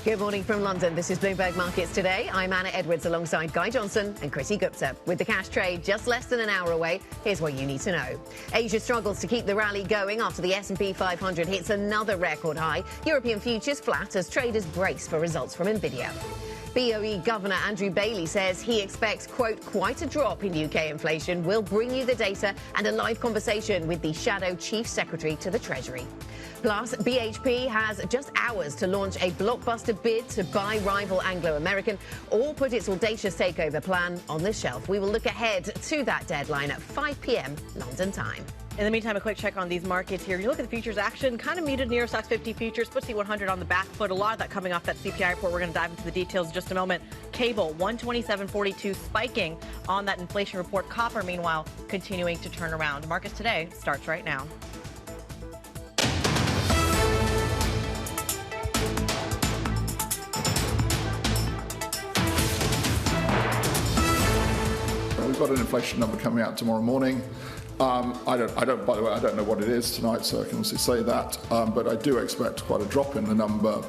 Good morning from London. This is Bloomberg Markets Today. I'm Anna Edwards alongside Guy Johnson and Kriti Gupta. With the cash trade just less than an hour away, here's what you need to know. Asia struggles to keep the rally going after the S&P 500 hits another record high. European futures flat as traders brace for results from Nvidia. BOE Governor Andrew Bailey says he expects, quote, quite a drop in UK inflation. We'll bring you the data and a live conversation with the shadow chief secretary to the Treasury. Plus, BHP has just hours to launch a blockbuster bid to buy rival Anglo American or put its audacious takeover plan on the shelf. We will look ahead to that deadline at 5 p.m. London time. In the meantime, a quick check on these markets here. You look at the futures action, kind of muted near Stoxx 50 futures, FTSE 100 on the back foot. A lot of that coming off that CPI report. We're going to dive into the details in just a moment. Cable, 127.42, spiking on that inflation report. Copper, meanwhile, continuing to turn around. Markets today starts right now. We've got an inflation number coming out tomorrow morning. By the way, I don't know what it is tonight, so I can obviously say that. But I do expect quite a drop in the number.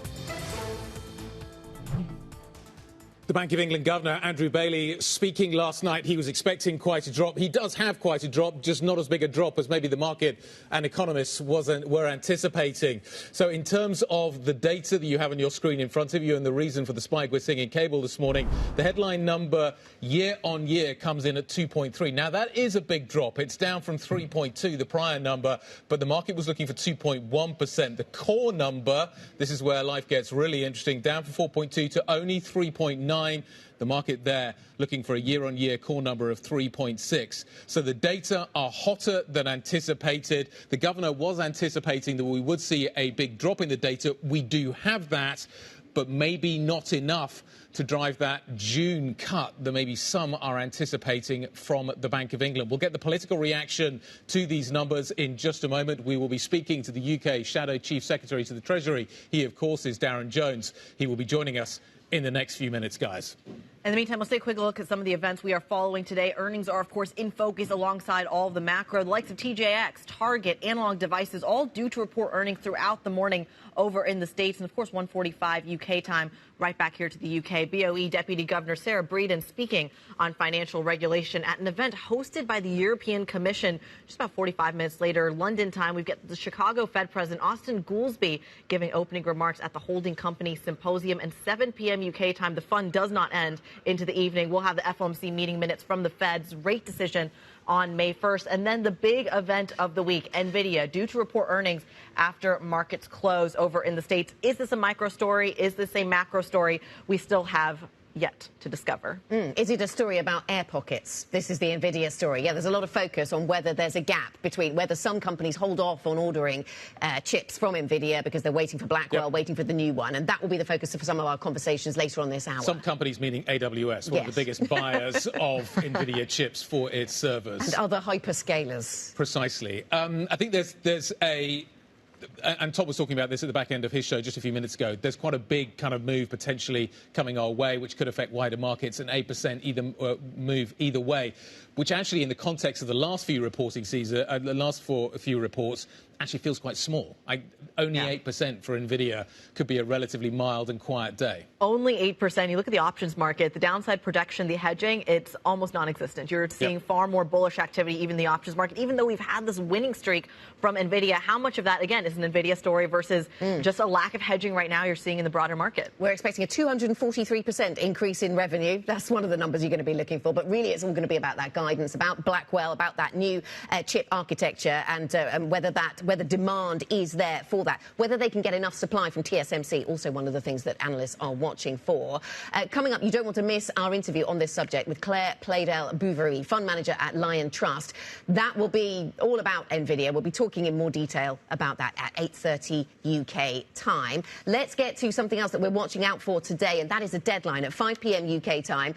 The Bank of England Governor Andrew Bailey speaking last night. He was expecting quite a drop. He does have quite a drop, just not as big a drop as maybe the market and economists were anticipating. So in terms of the data that you have on your screen in front of you and the reason for the spike we're seeing in cable this morning, the headline number year on year comes in at 2.3. Now, that is a big drop. It's down from 3.2, the prior number, but the market was looking for 2.1%. The core number, this is where life gets really interesting, down from 4.2 to only 3.9. The market there looking for a year-on-year core number of 3.6. So the data are hotter than anticipated. The governor was anticipating that we would see a big drop in the data. We do have that, but maybe not enough to drive that June cut that maybe some are anticipating from the Bank of England. We'll get the political reaction to these numbers in just a moment. We will be speaking to the UK Shadow Chief Secretary to the Treasury. He, of course, is Darren Jones. He will be joining us in the next few minutes, guys. In the meantime, let's take a quick look at some of the events we are following today. Earnings are, of course, in focus alongside all of the macro. The likes of TJX, Target, Analog Devices, all due to report earnings throughout the morning over in the States. And, of course, 1:45 UK time, right back here to the UK. BOE Deputy Governor Sarah Breeden speaking on financial regulation at an event hosted by the European Commission. Just about 45 minutes later, London time, we've got the Chicago Fed President Austin Goolsbee giving opening remarks at the holding company symposium. And 7 p.m. UK time, the fun does not end into the evening. We'll have the FOMC meeting minutes from the Fed's rate decision on May 1st. And then the big event of the week, Nvidia, due to report earnings after markets close over in the States. Is this a micro story? Is this a macro story? We still have yet to discover. Is it a story about air pockets? This is the Nvidia story. Yeah, there's a lot of focus on whether there's a gap between whether some companies hold off on ordering chips from Nvidia because they're waiting for Blackwell, waiting for the new one. And that will be the focus of some of our conversations later on this hour. Some companies, meaning AWS, one of the biggest buyers of Nvidia chips for its servers. And other hyperscalers. Precisely. I think there's a... And Tom was talking about this at the back end of his show just a few minutes ago. There's quite a big kind of move potentially coming our way, which could affect wider markets, and 8% move either way, which actually in the context of the last few reporting season, the last few reports, actually feels quite small. Only 8% for Nvidia could be a relatively mild and quiet day. Only 8%. You look at the options market, the downside protection, the hedging, it's almost non-existent. You're seeing far more bullish activity, even the options market, even though we've had this winning streak from Nvidia. How much of that, again, is an Nvidia story versus just a lack of hedging right now you're seeing in the broader market? We're expecting a 243% increase in revenue. That's one of the numbers you're going to be looking for. But really, it's all going to be about that guidance, about Blackwell, about that new chip architecture, and whether demand is there for that, whether they can get enough supply from TSMC, also one of the things that analysts are watching for. Coming up, you don't want to miss our interview on this subject with Claire Pleydell-Bouverie, fund manager at Lion Trust. That will be all about Nvidia. We'll be talking in more detail about that at 8:30 UK time. Let's get to something else that we're watching out for today, and that is a deadline at 5 p.m. UK time,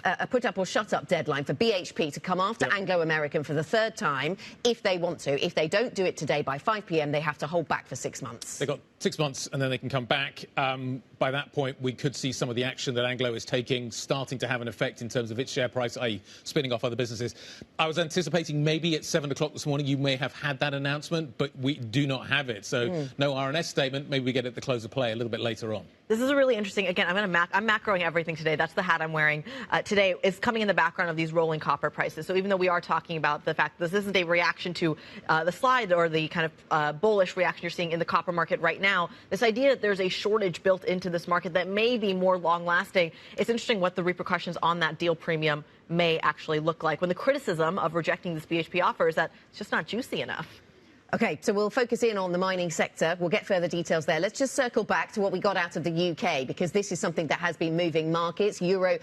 a put up or shut up deadline for BHP to come after Anglo American for the third time if they want to. If they don't do it today by by 5 p.m. they have to hold back for 6 months. They've got 6 months and then they can come back. By that point, we could see some of the action that Anglo is taking starting to have an effect in terms of its share price, i.e. spinning off other businesses. I was anticipating maybe at 7 o'clock this morning you may have had that announcement, but we do not have it. So no RNS statement. Maybe we get it at the close of play a little bit later on. This is a really interesting, again, I'm macroing everything today. That's the hat I'm wearing today. Is coming in the background of these rolling copper prices. So even though we are talking about the fact that this isn't a reaction to the slide or the kind of bullish reaction you're seeing in the copper market right now, this idea that there's a shortage built into this market that may be more long-lasting, it's interesting what the repercussions on that deal premium may actually look like when the criticism of rejecting this BHP offer is that it's just not juicy enough. OK, so we'll focus in on the mining sector. We'll get further details there. Let's just circle back to what we got out of the UK, because this is something that has been moving markets. Euro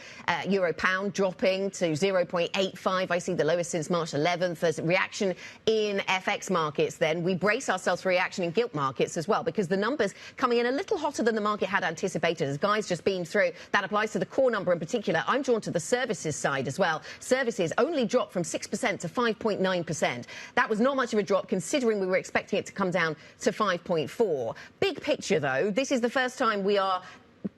pound dropping to 0.85. I see the lowest since March 11th. There's a reaction in FX markets then. We brace ourselves for reaction in gilt markets as well, because the numbers coming in a little hotter than the market had anticipated. As Guy's just been through, that applies to the core number in particular. I'm drawn to the services side as well. Services only dropped from 6% to 5.9%. That was not much of a drop, considering we were expecting it to come down to 5.4. Big picture, though, this is the first time we are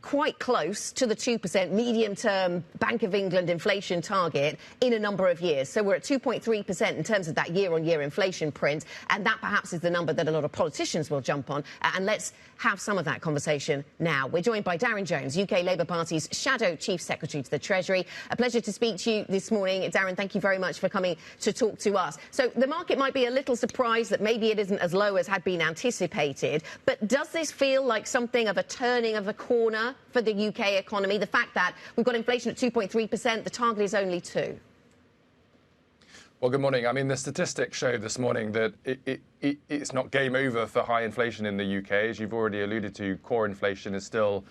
quite close to the 2% medium-term Bank of England inflation target in a number of years. So we're at 2.3% in terms of that year-on-year inflation print, and that perhaps is the number that a lot of politicians will jump on. And let's have some of that conversation now. We're joined by Darren Jones, UK Labour Party's Shadow Chief Secretary to the Treasury. A pleasure to speak to you this morning. Darren, thank you very much for coming to talk to us. So the market might be a little surprised that maybe it isn't as low as had been anticipated, but does this feel like something of a turning of the corner for the UK economy? The fact that we've got inflation at 2.3%, the target is only 2%. Well, good morning. I mean, the statistics show this morning that it's not game over for high inflation in the UK. As you've already alluded to, core inflation is still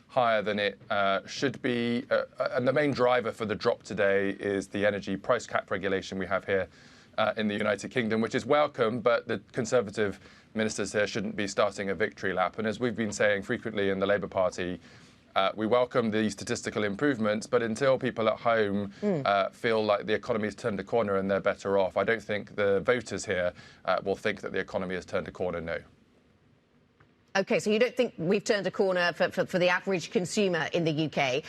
higher than it should be. And the main driver for the drop today is the energy price cap regulation we have here in the United Kingdom, which is welcome, but the Conservative ministers here shouldn't be starting a victory lap. And as we've been saying frequently in the Labour Party, we welcome the statistical improvements, but until people at home feel like the economy has turned a corner and they're better off, I don't think the voters here will think that the economy has turned a corner, no. OK, so you don't think we've turned a corner for the average consumer in the UK.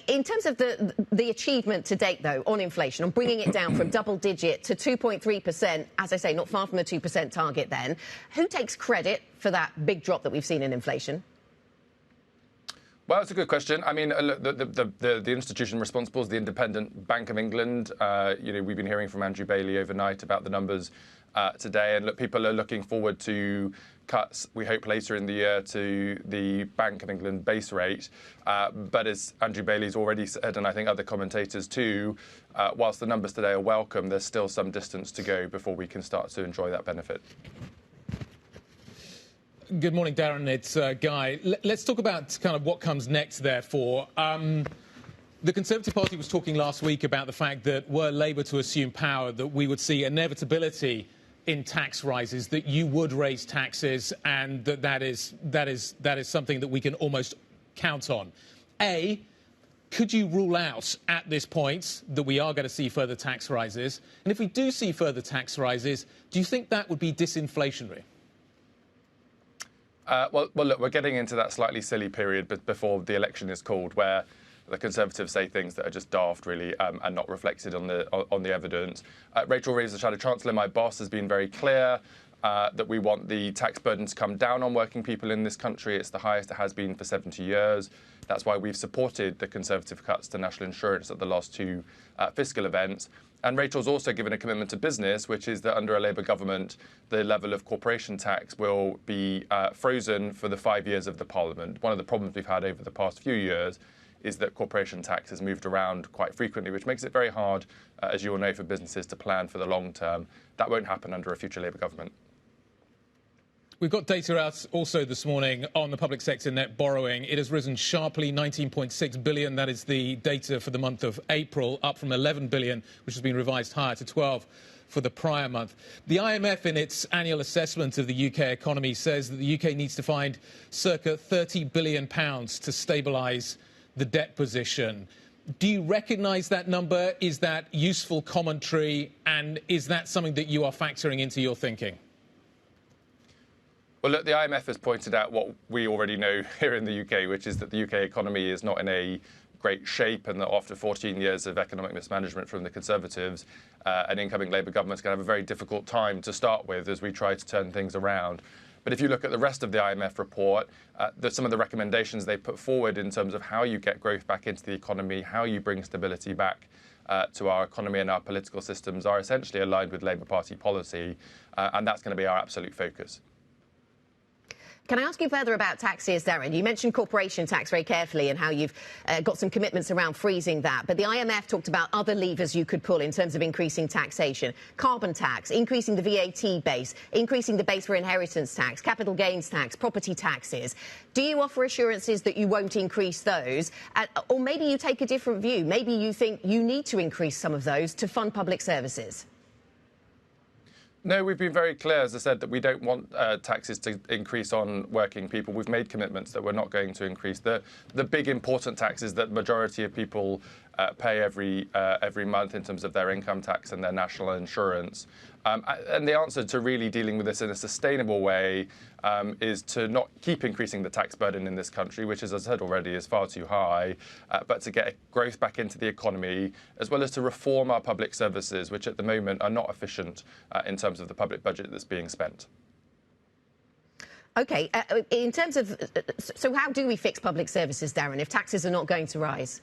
In terms of the achievement to date, though, on inflation, on bringing it down from double-digit to 2.3%, as I say, not far from the 2% target then, who takes credit for that big drop that we've seen in inflation? Well, it's a good question. I mean, the institution responsible is the independent Bank of England. We've been hearing from Andrew Bailey overnight about the numbers today. And look, people are looking forward to cuts, we hope, later in the year to the Bank of England base rate. But as Andrew Bailey's already said, and I think other commentators too, whilst the numbers today are welcome, there's still some distance to go before we can start to enjoy that benefit. Good morning, Darren. It's Guy. Let's talk about kind of what comes next, therefore. The Conservative Party was talking last week about the fact that were Labour to assume power, that we would see inevitability in tax rises, that you would raise taxes, and that is something that we can almost count on. A, could you rule out at this point that we are going to see further tax rises? And if we do see further tax rises, do you think that would be disinflationary? Well, look, we're getting into that slightly silly period before the election is called, where the Conservatives say things that are just daft, really, and not reflected on the evidence. Rachel Reeves, the Shadow Chancellor, my boss, has been very clear that we want the tax burden to come down on working people in this country. It's the highest it has been for 70 years. That's why we've supported the Conservative cuts to national insurance at the last two fiscal events. And Rachel's also given a commitment to business, which is that under a Labour government, the level of corporation tax will be frozen for the 5 years of the Parliament. One of the problems we've had over the past few years is that corporation tax has moved around quite frequently, which makes it very hard, as you all know, for businesses to plan for the long term. That won't happen under a future Labour government. We've got data out also this morning on the public sector net borrowing. It has risen sharply, 19.6 billion. That is the data for the month of April, up from 11 billion, which has been revised higher to 12 for the prior month. The IMF, in its annual assessment of the UK economy, says that the UK needs to find circa £30 billion to stabilise the debt position. Do you recognise that number? Is that useful commentary? And is that something that you are factoring into your thinking? Well, look, the IMF has pointed out what we already know here in the UK, which is that the UK economy is not in a great shape, and that after 14 years of economic mismanagement from the Conservatives, an incoming Labour government is going to have a very difficult time to start with as we try to turn things around. But if you look at the rest of the IMF report, some of the recommendations they put forward in terms of how you get growth back into the economy, how you bring stability back to our economy and our political systems are essentially aligned with Labour Party policy, and that's going to be our absolute focus. Can I ask you further about taxes, Darren? You mentioned corporation tax very carefully and how you've got some commitments around freezing that. But the IMF talked about other levers you could pull in terms of increasing taxation. Carbon tax, increasing the VAT base, increasing the base for inheritance tax, capital gains tax, property taxes. Do you offer assurances that you won't increase those? Or maybe you take a different view. Maybe you think you need to increase some of those to fund public services. No, we've been very clear, as I said, that we don't want taxes to increase on working people. We've made commitments that we're not going to increase the big important taxes that the majority of people pay every month in terms of their income tax and their national insurance. And the answer to really dealing with this in a sustainable way is to not keep increasing the tax burden in this country, which, as I said already, is far too high, but to get growth back into the economy, as well as to reform our public services, which at the moment are not efficient in terms of the public budget that's being spent. OK, in terms of... So how do we fix public services, Darren, if taxes are not going to rise?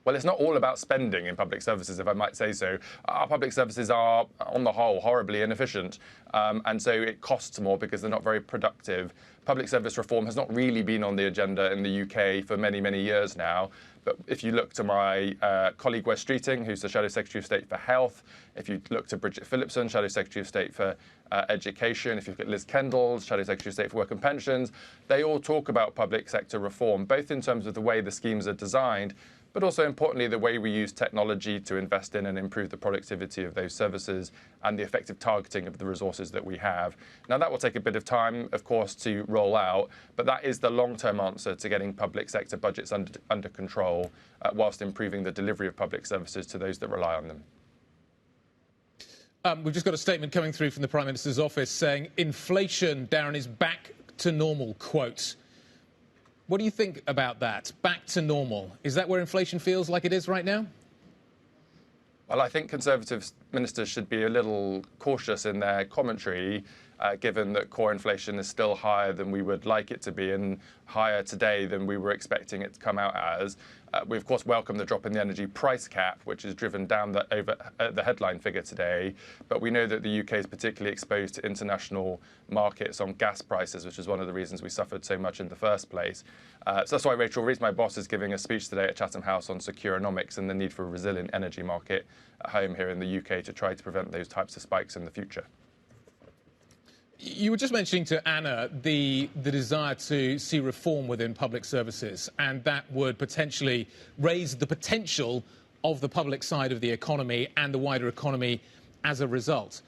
Well, it's not all about spending in public services, if I might say so. Our public services are, on the whole, horribly inefficient, and so it costs more because they're not very productive. Public service reform has not really been on the agenda in the UK for many, many years now. But if you look to my colleague Wes Streeting, who's the Shadow Secretary of State for Health, if you look to Bridget Phillipson, Shadow Secretary of State for Education, if you look at Liz Kendall, Shadow Secretary of State for Work and Pensions, they all talk about public sector reform, both in terms of the way the schemes are designed, but also importantly, the way we use technology to invest in and improve the productivity of those services and the effective targeting of the resources that we have. Now, that will take a bit of time, of course, to roll out, but that is the long-term answer to getting public sector budgets under control, whilst improving the delivery of public services to those that rely on them. We've just got a statement coming through from the Prime Minister's office saying inflation, Darren, is back to normal, quote. What do you think about that? Back to normal. Is that where inflation feels like it is right now? Well, I think Conservative ministers should be a little cautious in their commentary, given that core inflation is still higher than we would like it to be and higher today than we were expecting it to come out as. We, of course, welcome the drop in the energy price cap, which has driven down the headline figure today. But we know that the UK is particularly exposed to international markets on gas prices, which is one of the reasons we suffered so much in the first place. So that's why Rachel Reeves, my boss, is giving a speech today at Chatham House on securonomics and the need for a resilient energy market at home here in the UK to try to prevent those types of spikes in the future. You were just mentioning to Anna the desire to see reform within public services, and that would potentially raise the potential of the public side of the economy and the wider economy as a result.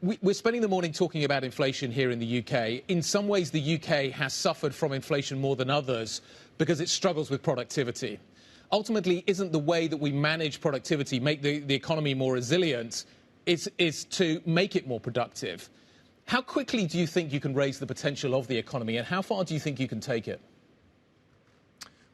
We're spending the morning talking about inflation here in the UK. In some ways, the UK has suffered from inflation more than others because it struggles with productivity. Ultimately, isn't the way that we manage productivity, make the economy more resilient, is to make it more productive? How quickly do you think you can raise the potential of the economy, and how far do you think you can take it?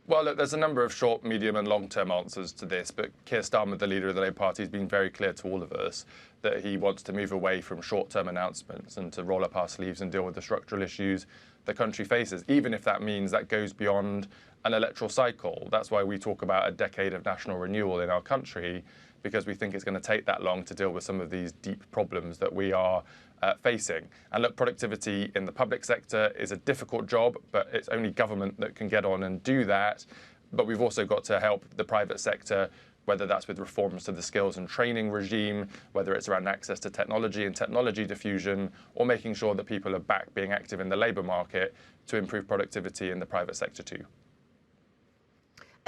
Well, look, there's a number of short, medium and long-term answers to this, but Keir Starmer, the leader of the Labour Party, has been very clear to all of us that he wants to move away from short-term announcements and to roll up our sleeves and deal with the structural issues the country faces, even if that means that goes beyond an electoral cycle. That's why we talk about a decade of national renewal in our country, because we think it's going to take that long to deal with some of these deep problems that we are facing. And look, productivity in the public sector is a difficult job, but it's only government that can get on and do that. But we've also got to help the private sector, whether that's with reforms to the skills and training regime, whether it's around access to technology and technology diffusion, or making sure that people are back being active in the labour market to improve productivity in the private sector too.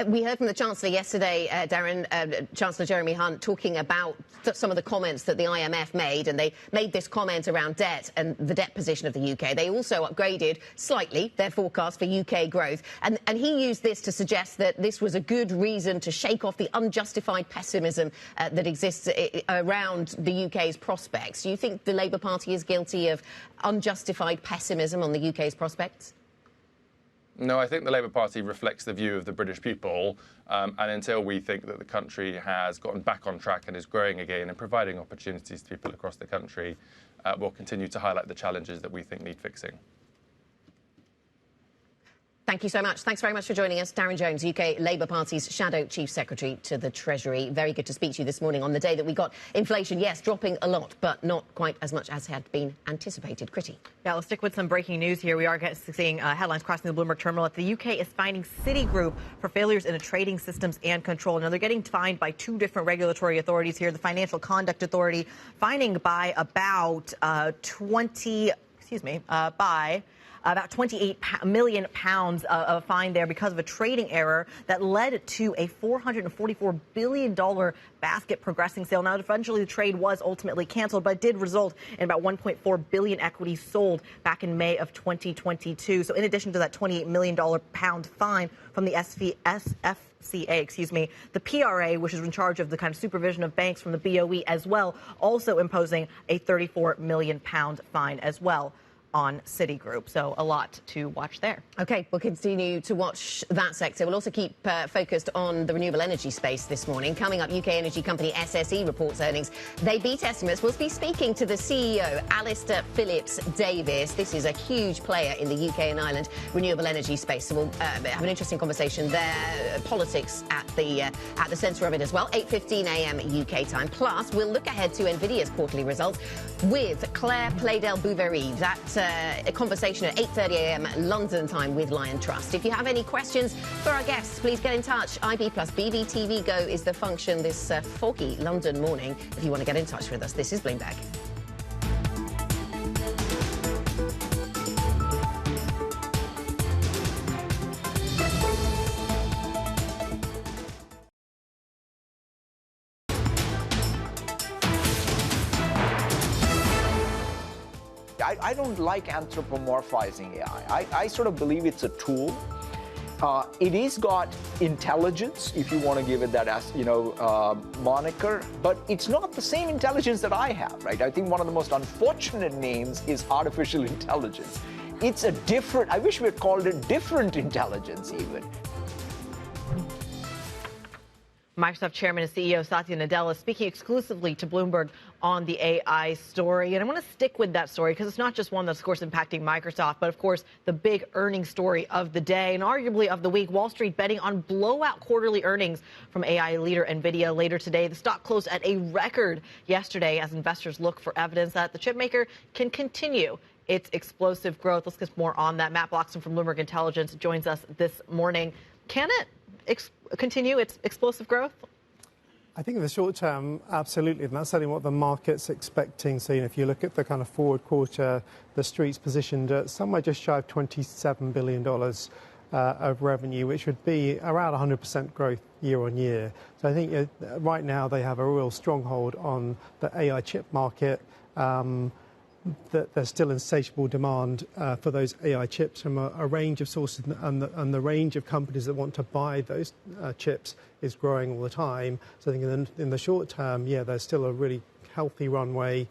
We heard from the Chancellor yesterday, Darren, Chancellor Jeremy Hunt, talking about some of the comments that the IMF made, and they made this comment around debt and the debt position of the UK. They also upgraded slightly their forecast for UK growth, and he used this to suggest that this was a good reason to shake off the unjustified pessimism that exists around the UK's prospects. Do you think the Labour Party is guilty of unjustified pessimism on the UK's prospects? No, I think the Labour Party reflects the view of the British people, and until we think that the country has gotten back on track and is growing again and providing opportunities to people across the country, we'll continue to highlight the challenges that we think need fixing. Thank you so much. Thanks very much for joining us. Darren Jones, UK Labour Party's Shadow Chief Secretary to the Treasury. Very good to speak to you this morning on the day that we got inflation, yes, dropping a lot, but not quite as much as had been anticipated. Kriti. Yeah, let's stick with some breaking news here. We are seeing headlines crossing the Bloomberg terminal that the UK is fining Citigroup for failures in trading systems and control. Now, they're getting fined by two different regulatory authorities here. The Financial Conduct Authority fining by about about 28 million pounds of fine there because of a trading error that led to a $444 billion basket progressing sale. Now, eventually, the trade was ultimately canceled, but it did result in about 1.4 billion equities sold back in May of 2022. So in addition to that $28 million fine from the SFCA, the PRA, which is in charge of the kind of supervision of banks from the BOE as well, also imposing a £34 million fine as well on Citigroup. So a lot to watch there. OK, we'll continue to watch that sector. We'll also keep focused on the renewable energy space this morning. Coming up, UK energy company SSE reports earnings. They beat estimates. We'll be speaking to the CEO, Alistair Philips-Davies. This is a huge player in the UK and Ireland renewable energy space. So we'll have an interesting conversation there. Politics at the centre of it as well. 8:15 a.m. UK time. Plus, we'll look ahead to Nvidia's quarterly results with Claire Pleydell-Bouverie. That's a conversation at 8:30 a.m. London time with Lion Trust. If you have any questions for our guests, please get in touch. IB plus BBTV Go is the function this foggy London morning if you want to get in touch with us. This is Bloomberg. I don't like anthropomorphizing AI. I sort of believe it's a tool. It is got intelligence, if you want to give it that as moniker, but it's not the same intelligence that I have, right? I think one of the most unfortunate names is artificial intelligence. It's a different, I wish we had called it different intelligence even. Microsoft Chairman and CEO Satya Nadella speaking exclusively to Bloomberg on the AI story. And I want to stick with that story because it's not just one that's, of course, impacting Microsoft, but, of course, the big earnings story of the day and arguably of the week. Wall Street betting on blowout quarterly earnings from AI leader Nvidia later today. The stock closed at a record yesterday as investors look for evidence that the chipmaker can continue its explosive growth. Let's get more on that. Matt Bloxham from Bloomberg Intelligence joins us this morning. Can it continue its explosive growth? I think in the short term, absolutely. And that's certainly what the market's expecting. So, if you look at the kind of forward quarter, the Street's positioned at somewhere just shy of $27 billion of revenue, which would be around 100% growth year on year. So I think right now they have a real stronghold on the AI chip market. That there's still insatiable demand for those AI chips from a range of sources, and the range of companies that want to buy those chips is growing all the time. So I think in the short term, there's still a really healthy runway.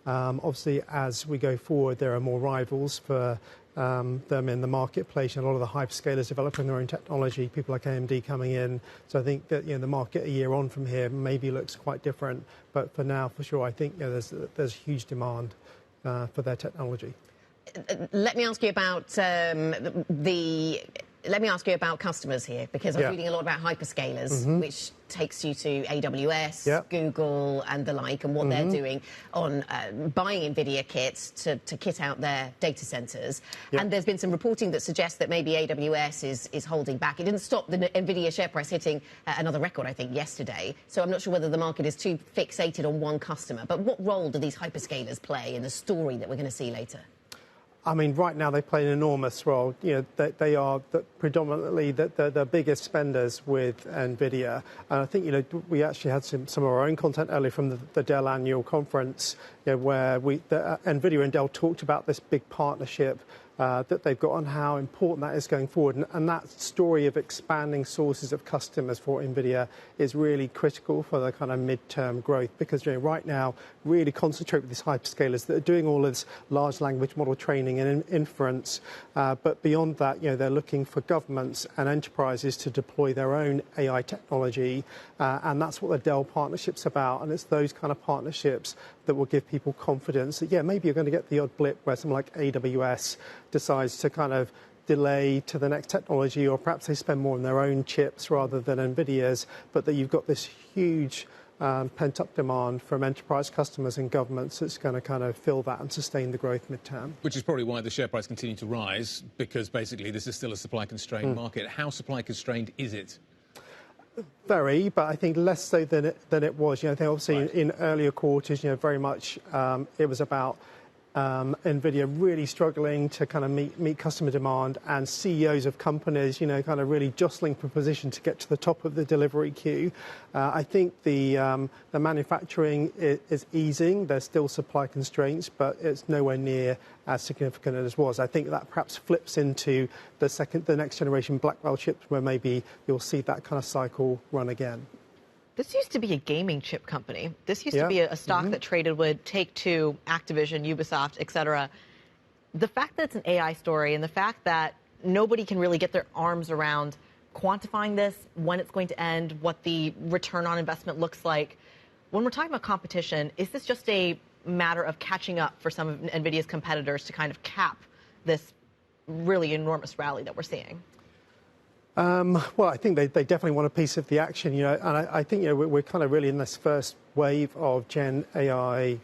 Obviously, as we go forward, there are more rivals for them in the marketplace, and a lot of the hyperscalers developing their own technology, people like AMD coming in. So I think that the market a year on from here maybe looks quite different. But for now, for sure, I think there's huge demand for their technology. Let me ask you about customers here, because I'm reading a lot about hyperscalers, which takes you to AWS, Google, and the like, and what they're doing on buying Nvidia kits to kit out their data centers. And there's been some reporting that suggests that maybe AWS is holding back. It didn't stop the Nvidia share price hitting another record, I think, yesterday. So I'm not sure whether the market is too fixated on one customer. But what role do these hyperscalers play in the story that we're going to see later? I mean, right now they play an enormous role. You know, they are predominantly the biggest spenders with Nvidia. And I think, you know, we actually had some of our own content earlier from the Dell annual conference, you know, where Nvidia and Dell talked about this big partnership that they've got and how important that is going forward. And that story of expanding sources of customers for Nvidia is really critical for the kind of midterm growth, because, you know, right now really concentrate with these hyperscalers that are doing all this large language model training and inference. But beyond that, you know, they're looking for governments and enterprises to deploy their own AI technology. And that's what the Dell partnership's about. And it's those kind of partnerships that will give people confidence that, yeah, maybe you're going to get the odd blip where someone like AWS decides to kind of delay to the next technology, or perhaps they spend more on their own chips rather than NVIDIA's, but that you've got this huge pent-up demand from enterprise customers and governments that's going to kind of fill that and sustain the growth midterm. Which is probably why the share price continued to rise, because basically this is still a supply-constrained market. How supply-constrained is it? Very, but I think less so than it was. You know, I think obviously in earlier quarters, you know, very much it was about Nvidia really struggling to kind of meet customer demand, and CEOs of companies, you know, kind of really jostling for position to get to the top of the delivery queue. I think the manufacturing is easing. There's still supply constraints, but it's nowhere near as significant as it was. I think that perhaps flips into the next generation Blackwell chips, where maybe you'll see that kind of cycle run again. This used to be a gaming chip company. This used to be a stock that traded with Take-Two, Activision, Ubisoft, et cetera. The fact that it's an AI story and the fact that nobody can really get their arms around quantifying this, when it's going to end, what the return on investment looks like. When we're talking about competition, is this just a matter of catching up for some of NVIDIA's competitors to kind of cap this really enormous rally that we're seeing? Well, I think they definitely want a piece of the action, you know, and I think, you know, we're kind of really in this first wave of Gen AI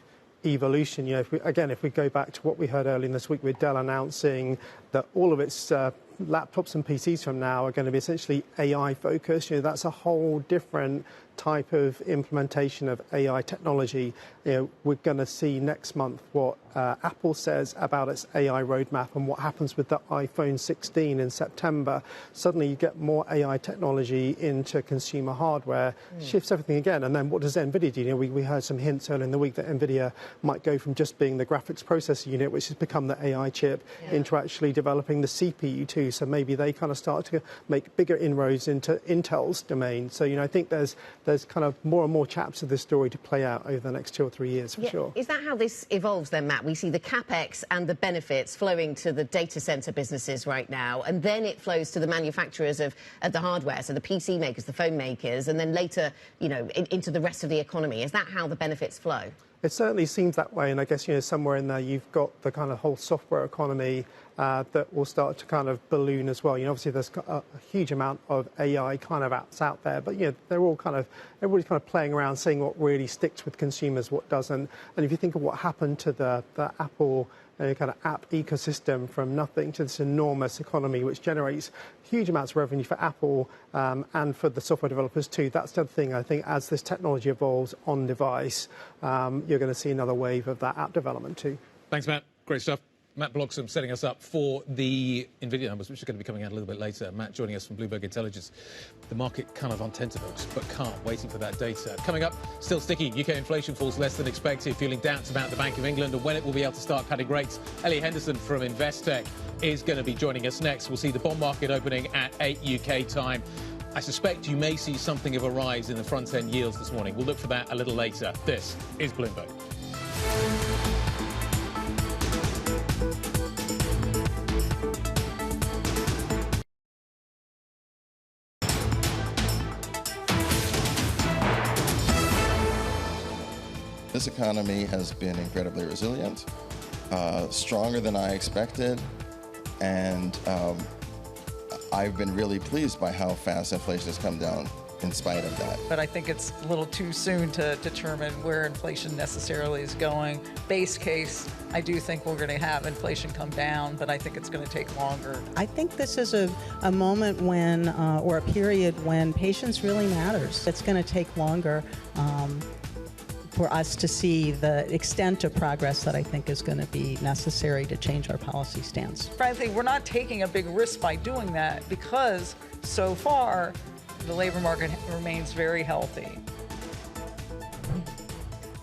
evolution. You know, if we go back to what we heard earlier in this week with Dell announcing that all of its laptops and PCs from now are going to be essentially AI focused, you know, that's a whole different type of implementation of AI technology. You know, we're going to see next month what Apple says about its AI roadmap and what happens with the iPhone 16 in September. Suddenly you get more AI technology into consumer hardware, shifts everything again. And then what does NVIDIA do? You know, we heard some hints earlier in the week that NVIDIA might go from just being the graphics processor unit, which has become the AI chip, into actually developing the CPU too. So maybe they kind of start to make bigger inroads into Intel's domain. So, you know, I think there's kind of more and more chapters of this story to play out over the next 2 or 3 years, for sure. Is that how this evolves then, Matt? We see the capex and the benefits flowing to the data center businesses right now, and then it flows to the manufacturers of the hardware, so the PC makers, the phone makers, and then later, you know, into the rest of the economy. Is that how the benefits flow? It certainly seems that way, and I guess, you know, somewhere in there you've got the kind of whole software economy that will start to kind of balloon as well. You know, obviously there's a huge amount of AI kind of apps out there, but, you know, they're all kind of, everybody's kind of playing around, seeing what really sticks with consumers, what doesn't. And if you think of what happened to the Apple kind of app ecosystem from nothing to this enormous economy, which generates huge amounts of revenue for Apple and for the software developers too. That's the other thing. I think as this technology evolves on device, you're going to see another wave of that app development too. Thanks, Matt. Great stuff. Matt Bloxham setting us up for the Nvidia numbers, which are going to be coming out a little bit later. Matt joining us from Bloomberg Intelligence. The market kind of on tenterhooks, but calm, waiting for that data. Coming up, still sticky. UK inflation falls less than expected, fueling doubts about the Bank of England and when it will be able to start cutting rates. Ellie Henderson from Investec is going to be joining us next. We'll see the bond market opening at 8 UK time. I suspect you may see something of a rise in the front-end yields this morning. We'll look for that a little later. This is Bloomberg. This economy has been incredibly resilient, stronger than I expected, and I've been really pleased by how fast inflation has come down in spite of that. But I think it's a little too soon to determine where inflation necessarily is going. Base case, I do think we're going to have inflation come down, but I think it's going to take longer. I think this is a moment when, or a period when patience really matters. It's going to take longer. for us to see the extent of progress that I think is going to be necessary to change our policy stance. Frankly, we're not taking a big risk by doing that because so far the labor market remains very healthy.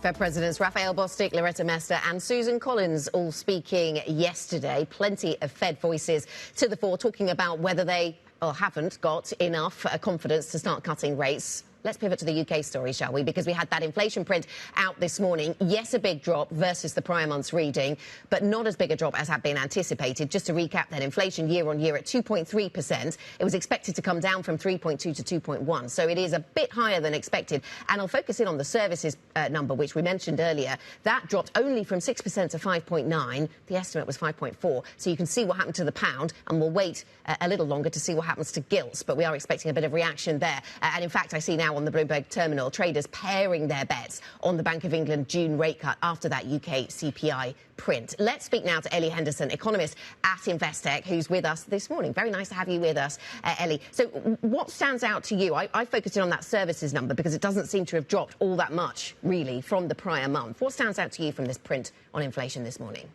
Fed Presidents Raphael Bostic, Loretta Mester and Susan Collins all speaking yesterday. Plenty of Fed voices to the fore talking about whether they haven't got enough confidence to start cutting rates. Let's pivot to the UK story, shall we? Because we had that inflation print out this morning. Yes, a big drop versus the prior month's reading, but not as big a drop as had been anticipated. Just to recap, then, inflation year-on-year at 2.3%. It was expected to come down from 3.2 to 2.1, so it is a bit higher than expected. And I'll focus in on the services number, which we mentioned earlier. That dropped only from 6% to 5.9. The estimate was 5.4. So you can see what happened to the pound, and we'll wait a little longer to see what happens to gilts. But we are expecting a bit of reaction there. And in fact, I see now on the Bloomberg terminal, traders pairing their bets on the Bank of England June rate cut after that UK CPI print. Let's speak now to Ellie Henderson, economist at Investec, who's with us this morning. Very nice to have you with us, Ellie. So what stands out to you? I focused in on that services number because it doesn't seem to have dropped all that much, really, from the prior month. What stands out to you from this print on inflation this morning?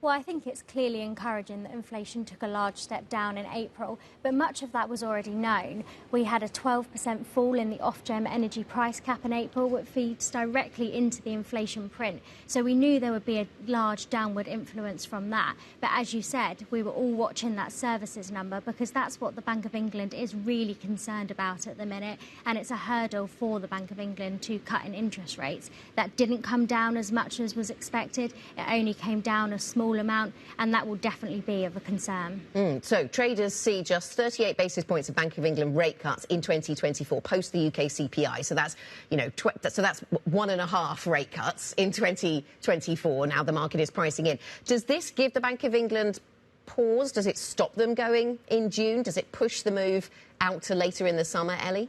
Well, I think it's clearly encouraging that inflation took a large step down in April, but much of that was already known. We had a 12% fall in the Ofgem energy price cap in April, which feeds directly into the inflation print. So we knew there would be a large downward influence from that. But as you said, we were all watching that services number because that's what the Bank of England is really concerned about at the minute. And it's a hurdle for the Bank of England to cut in interest rates. That didn't come down as much as was expected. It only came down a small amount, and that will definitely be of a concern. So traders see just 38 basis points of Bank of England rate cuts in 2024 post the UK CPI. So that's, so that's 1.5 rate cuts in 2024. Now the market is pricing in. Does this give the Bank of England pause? Does it stop them going in June? Does it push the move out to later in the summer, Ellie?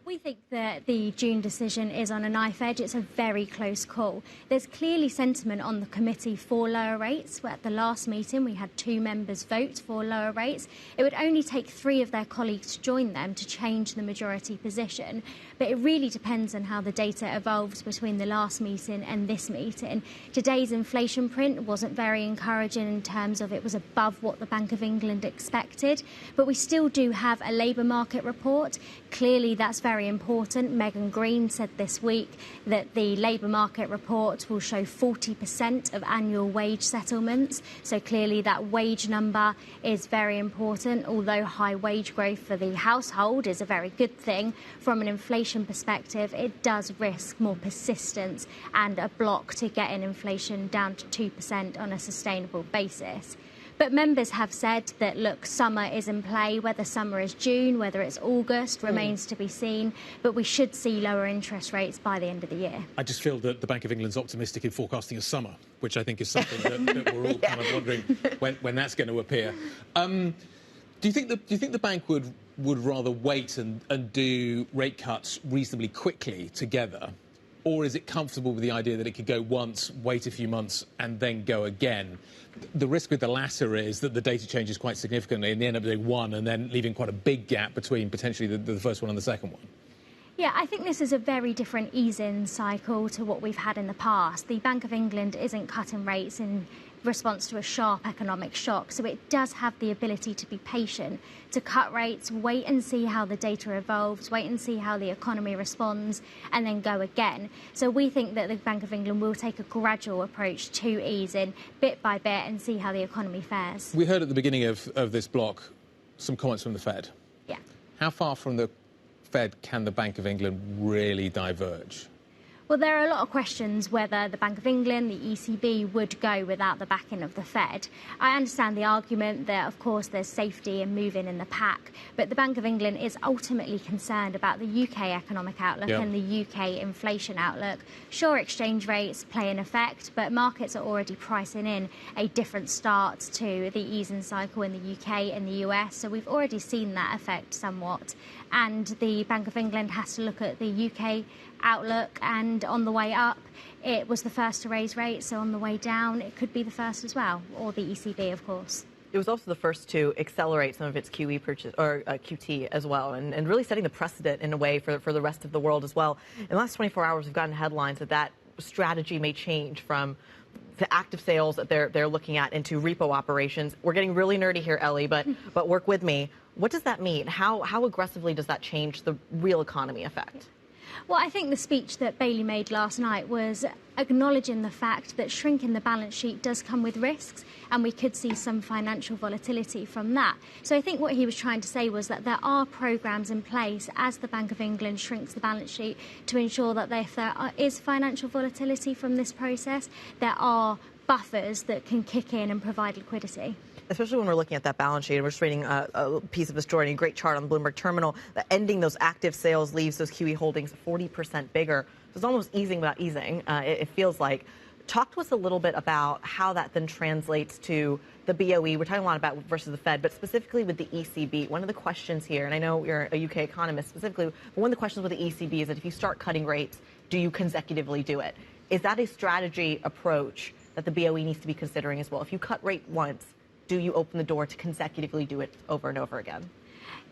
We think that the June decision is on a knife edge. It's a very close call. There's clearly sentiment on the committee for lower rates. At the last meeting, we had 2 members vote for lower rates. It would only take 3 of their colleagues to join them to change the majority position. But it really depends on how the data evolves between the last meeting and this meeting. Today's inflation print wasn't very encouraging in terms of it was above what the Bank of England expected. But we still do have a labour market report. Clearly, that's very important. Megan Green said this week that the labour market report will show 40% of annual wage settlements. So clearly that wage number is very important, although high wage growth for the household is a very good thing. From an inflation perspective, it does risk more persistence and a block to getting inflation down to 2% on a sustainable basis. But members have said that, look, summer is in play. Whether summer is June, whether it's August, remains to be seen. But we should see lower interest rates by the end of the year. I just feel that the Bank of England's optimistic in forecasting a summer, which I think is something that we're all kind of wondering when that's going to appear. Do you think the bank would rather wait and do rate cuts reasonably quickly together? Or is it comfortable with the idea that it could go once, wait a few months, and then go again? The risk with the latter is that the data changes quite significantly and they end up doing one and then leaving quite a big gap between potentially the first one and the second one. Yeah, I think this is a very different ease-in cycle to what we've had in the past. The Bank of England isn't cutting rates in response to a sharp economic shock, so it does have the ability to be patient, to cut rates, wait and see how the data evolves, wait and see how the economy responds, and then go again. So we think that the Bank of England will take a gradual approach to easing, bit by bit, and see how the economy fares. We heard at the beginning of this block some comments from the Fed. Yeah. How far from the Fed can the Bank of England really diverge? Well, there are a lot of questions whether the Bank of England, the ECB, would go without the backing of the Fed. I understand the argument that, of course, there's safety in moving in the pack, but the Bank of England is ultimately concerned about the UK economic outlook and the UK inflation outlook. Sure, exchange rates play an effect, but markets are already pricing in a different start to the easing cycle in the UK and the US, so we've already seen that effect somewhat. And the Bank of England has to look at the UK outlook, and on the way up it was the first to raise rates, so on the way down it could be the first as well, or the ECB, of course. It was also the first to accelerate some of its QE purchase or QT as well, and really setting the precedent in a way for the rest of the world as well. In the last 24 hours, we've gotten headlines that strategy may change from the active sales that they're looking at into repo operations. We're getting really nerdy here, Ellie, but work with me. What does that mean? How aggressively does that change the real economy effect? Well, I think the speech that Bailey made last night was acknowledging the fact that shrinking the balance sheet does come with risks, and we could see some financial volatility from that. So I think what he was trying to say was that there are programmes in place as the Bank of England shrinks the balance sheet to ensure that if there is financial volatility from this process, there are buffers that can kick in and provide liquidity. Especially when we're looking at that balance sheet, and we're just reading a piece of the story, a great chart on the Bloomberg terminal, that ending those active sales leaves those QE holdings 40% bigger. So it's almost easing without easing, it feels like. Talk to us a little bit about how that then translates to the BOE. We're talking a lot about versus the Fed, but specifically with the ECB. One of the questions here, and I know you're a UK economist specifically, but one of the questions with the ECB is that if you start cutting rates, do you consecutively do it? Is that a strategy approach that the BOE needs to be considering as well? If you cut rate once, do you open the door to consecutively do it over and over again?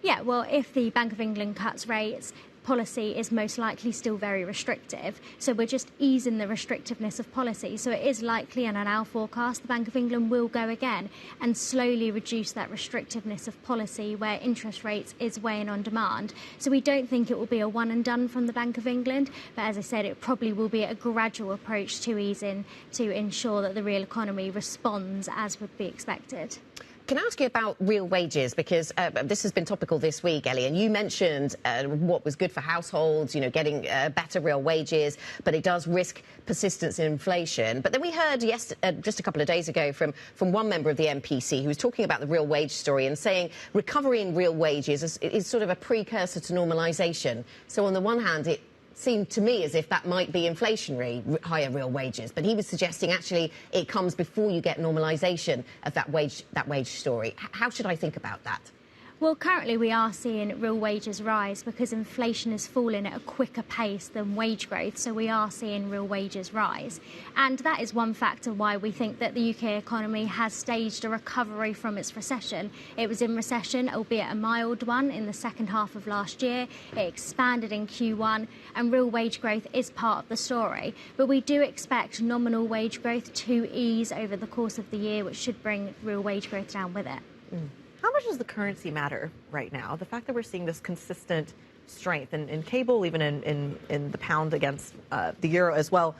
Yeah, well, if the Bank of England cuts rates, policy is most likely still very restrictive. So we're just easing the restrictiveness of policy. So it is likely, and in our forecast, the Bank of England will go again and slowly reduce that restrictiveness of policy where interest rates is weighing on demand. So we don't think it will be a one and done from the Bank of England. But as I said, it probably will be a gradual approach to easing to ensure that the real economy responds as would be expected. Can I ask you about real wages? Because this has been topical this week, Ellie, and you mentioned what was good for households, getting better real wages, but it does risk persistence in inflation. But then we heard just a couple of days ago from one member of the MPC who was talking about the real wage story and saying recovery in real wages is sort of a precursor to normalisation. So on the one hand, it seemed to me as if that might be inflationary, higher real wages. But he was suggesting actually it comes before you get normalisation of that wage story. How should I think about that? Well, currently we are seeing real wages rise because inflation is falling at a quicker pace than wage growth, so we are seeing real wages rise. And that is one factor why we think that the UK economy has staged a recovery from its recession. It was in recession, albeit a mild one, in the second half of last year. It expanded in Q1, and real wage growth is part of the story. But we do expect nominal wage growth to ease over the course of the year, which should bring real wage growth down with it. How much does the currency matter right now? The fact that we're seeing this consistent strength in cable, even in the pound against the euro as well,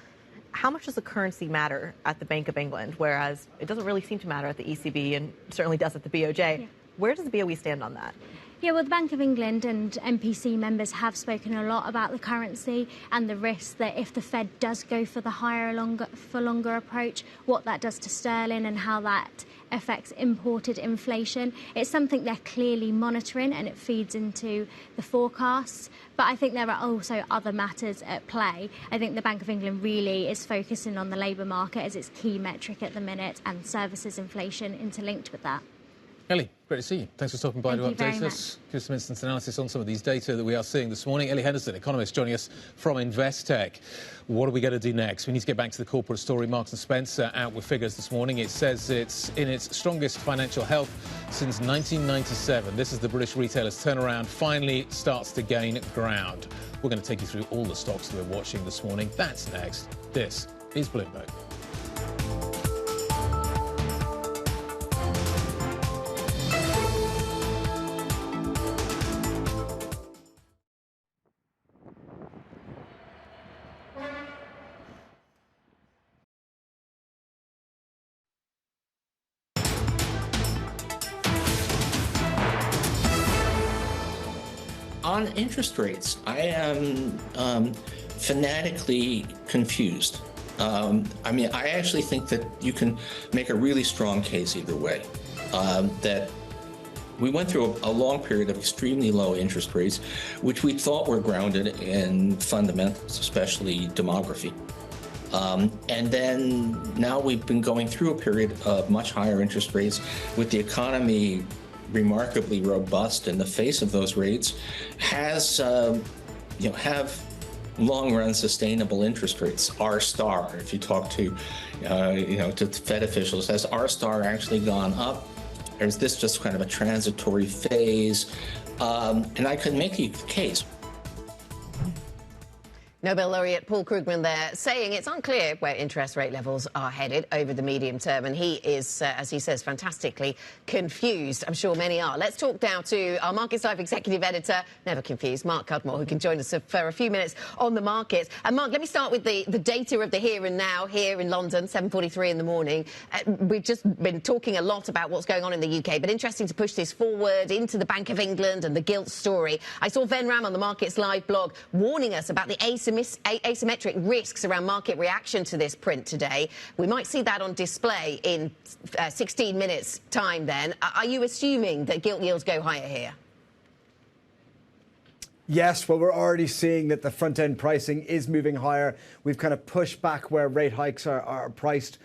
how much does the currency matter at the Bank of England, whereas it doesn't really seem to matter at the ECB and certainly does at the BOJ? Yeah. Where does the BOE stand on that? Yeah, well, the Bank of England and MPC members have spoken a lot about the currency and the risk that if the Fed does go for the higher for longer approach, what that does to sterling and how that affects imported inflation. It's something they're clearly monitoring and it feeds into the forecasts. But I think there are also other matters at play. I think the Bank of England really is focusing on the labour market as its key metric at the minute and services inflation interlinked with that. Ellie, great to see you. Thanks for stopping by to update us. Give some instant analysis on some of these data that we are seeing this morning. Ellie Henderson, economist, joining us from Investec. What are we going to do next? We need to get back to the corporate story. Marks & Spencer out with figures this morning. It says it's in its strongest financial health since 1997. This is the British retailer's turnaround finally starts to gain ground. We're going to take you through all the stocks that we're watching this morning. That's next. This is Bloomberg. On interest rates, I am fanatically confused. I actually think that you can make a really strong case either way. That we went through a long period of extremely low interest rates, which we thought were grounded in fundamentals, especially demography. And then now we've been going through a period of much higher interest rates with the economy remarkably robust in the face of those rates, have long-run sustainable interest rates. R-star, if you talk to Fed officials, has R-star actually gone up? Or is this just kind of a transitory phase? And I could make a case. Nobel laureate Paul Krugman there saying it's unclear where interest rate levels are headed over the medium term. And he is, as he says, fantastically confused. I'm sure many are. Let's talk now to our Markets Live executive editor, never confused, Mark Cudmore, who can join us for a few minutes on the markets. And Mark, let me start with the data of the here and now here in London, 7:43 in the morning. We've just been talking a lot about what's going on in the UK, but interesting to push this forward into the Bank of England and the gilt story. I saw Ven Ram on the Markets Live blog warning us about the asymmetric risks around market reaction to this print today. We might see that on display in 16 minutes' time then. Are you assuming that gilt yields go higher here? Yes, well, we're already seeing that the front-end pricing is moving higher. We've kind of pushed back where rate hikes are priced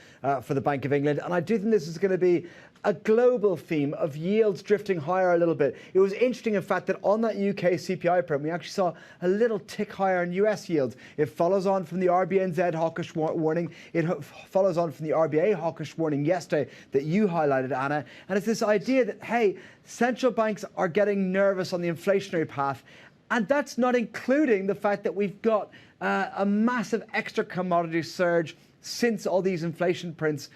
for the Bank of England. And I do think this is going to be a global theme of yields drifting higher a little bit. It was interesting, in fact, that on that UK CPI print, we actually saw a little tick higher in US yields. It follows on from the RBNZ hawkish warning. It follows on from the RBA hawkish warning yesterday that you highlighted, Anna. And it's this idea that, hey, central banks are getting nervous on the inflationary path. And that's not including the fact that we've got a massive extra commodity surge since all these inflation prints,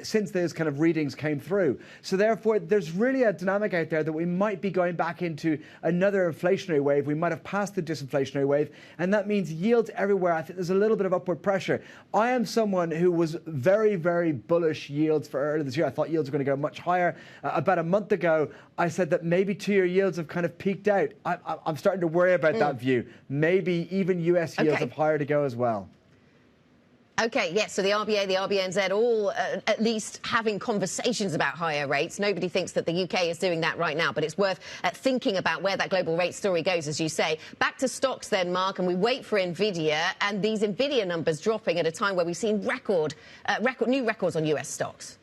since those kind of readings came through. So therefore, there's really a dynamic out there that we might be going back into another inflationary wave. We might have passed the disinflationary wave, and that means yields everywhere. I think there's a little bit of upward pressure. I am someone who was very, very bullish yields for earlier this year. I thought yields were going to go much higher. About a month ago, I said that maybe 2-year yields have kind of peaked out. I'm starting to worry about that view. Maybe even US yields have higher to go as well. OK, yes, so the RBA, the RBNZ, all at least having conversations about higher rates. Nobody thinks that the UK is doing that right now, but it's worth thinking about where that global rate story goes, as you say. Back to stocks then, Mark, and we wait for Nvidia, and these Nvidia numbers dropping at a time where we've seen new records on US stocks.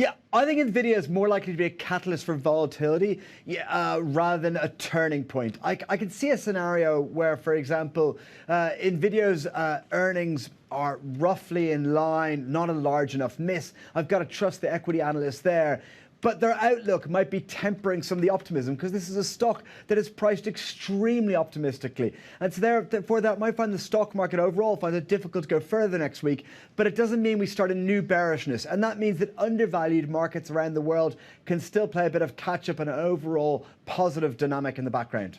Yeah, I think Nvidia is more likely to be a catalyst for volatility rather than a turning point. I can see a scenario where, for example, Nvidia's earnings are roughly in line, not a large enough miss. I've got to trust the equity analysts there. But their outlook might be tempering some of the optimism because this is a stock that is priced extremely optimistically. And so therefore that might find the stock market overall find it difficult to go further next week. But it doesn't mean we start a new bearishness. And that means that undervalued markets around the world can still play a bit of catch-up and an overall positive dynamic in the background.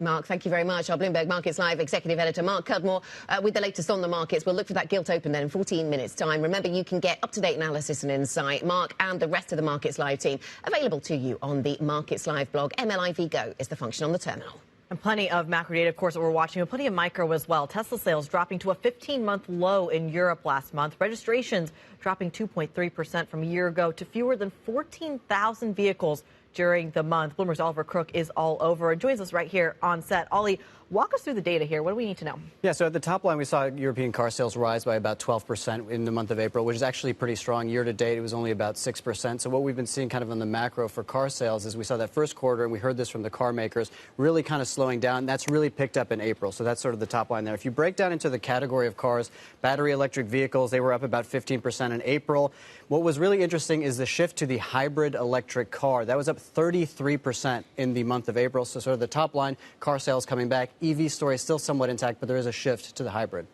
Mark, thank you very much. Our Bloomberg Markets Live executive editor, Mark Cudmore, with the latest on the markets. We'll look for that gilt open then in 14 minutes' time. Remember, you can get up-to-date analysis and insight. Mark and the rest of the Markets Live team available to you on the Markets Live blog. MLIV Go is the function on the terminal. And plenty of macro data, of course, that we're watching, but plenty of micro as well. Tesla sales dropping to a 15-month low in Europe last month. Registrations dropping 2.3% from a year ago to fewer than 14,000 vehicles during the month. Bloomberg's Oliver Crook is all over and joins us right here on set. Ollie, walk us through the data here. What do we need to know? Yeah, so at the top line, we saw European car sales rise by about 12% in the month of April, which is actually pretty strong. Year to date, it was only about 6%. So what we've been seeing kind of on the macro for car sales is we saw that first quarter, and we heard this from the car makers, really kind of slowing down. That's really picked up in April. So that's sort of the top line there. If you break down into the category of cars, battery electric vehicles, they were up about 15% in April. What was really interesting is the shift to the hybrid electric car. That was up 33% in the month of April. So sort of the top line, car sales coming back. EV story is still somewhat intact, but there is a shift to the hybrid.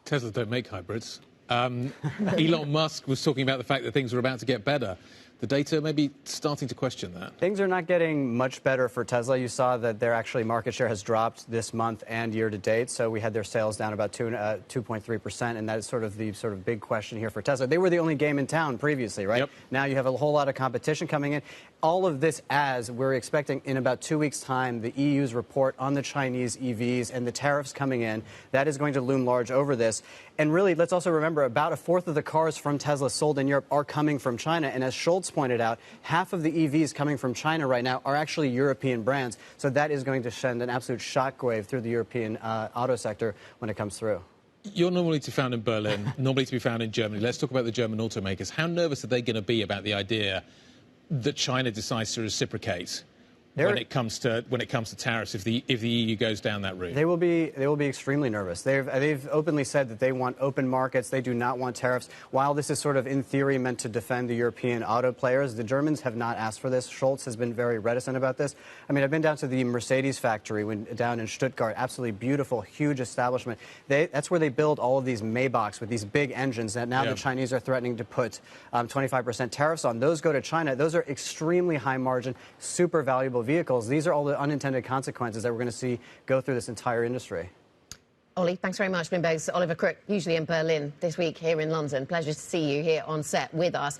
Tesla don't make hybrids. Elon Musk was talking about the fact that things were about to get better. The data may be starting to question that. Things are not getting much better for Tesla. You saw that their actually market share has dropped this month and year to date. So we had their sales down about 2.3%, and that is sort of the big question here for Tesla. They were the only game in town previously, right? Yep. Now you have a whole lot of competition coming in. All of this as we're expecting in about 2 weeks' time, the EU's report on the Chinese EVs and the tariffs coming in. That is going to loom large over this. And really, let's also remember, about a fourth of the cars from Tesla sold in Europe are coming from China. And as Schultz pointed out, half of the EVs coming from China right now are actually European brands. So that is going to send an absolute shockwave through the European auto sector when it comes through. You're normally to be found in Berlin, normally to be found in Germany. Let's talk about the German automakers. How nervous are they going to be about the idea that China decides to reciprocate when it comes to tariffs if the EU goes down that route? They will be extremely nervous. They've openly said that they want open markets. They do not want tariffs. While this is sort of in theory meant to defend the European auto players, the Germans have not asked for this. Scholz has been very reticent about this. I mean, I've been down to the Mercedes factory down in Stuttgart. Absolutely beautiful, huge establishment. That's where they build all of these Maybachs with these big engines that now the Chinese are threatening to put 25% tariffs on. Those go to China. Those are extremely high margin, super valuable vehicles. These are all the unintended consequences that we're going to see go through this entire industry. Ollie, thanks very much. Bloomberg's Oliver Crook, usually in Berlin, this week here in London. Pleasure to see you here on set with us.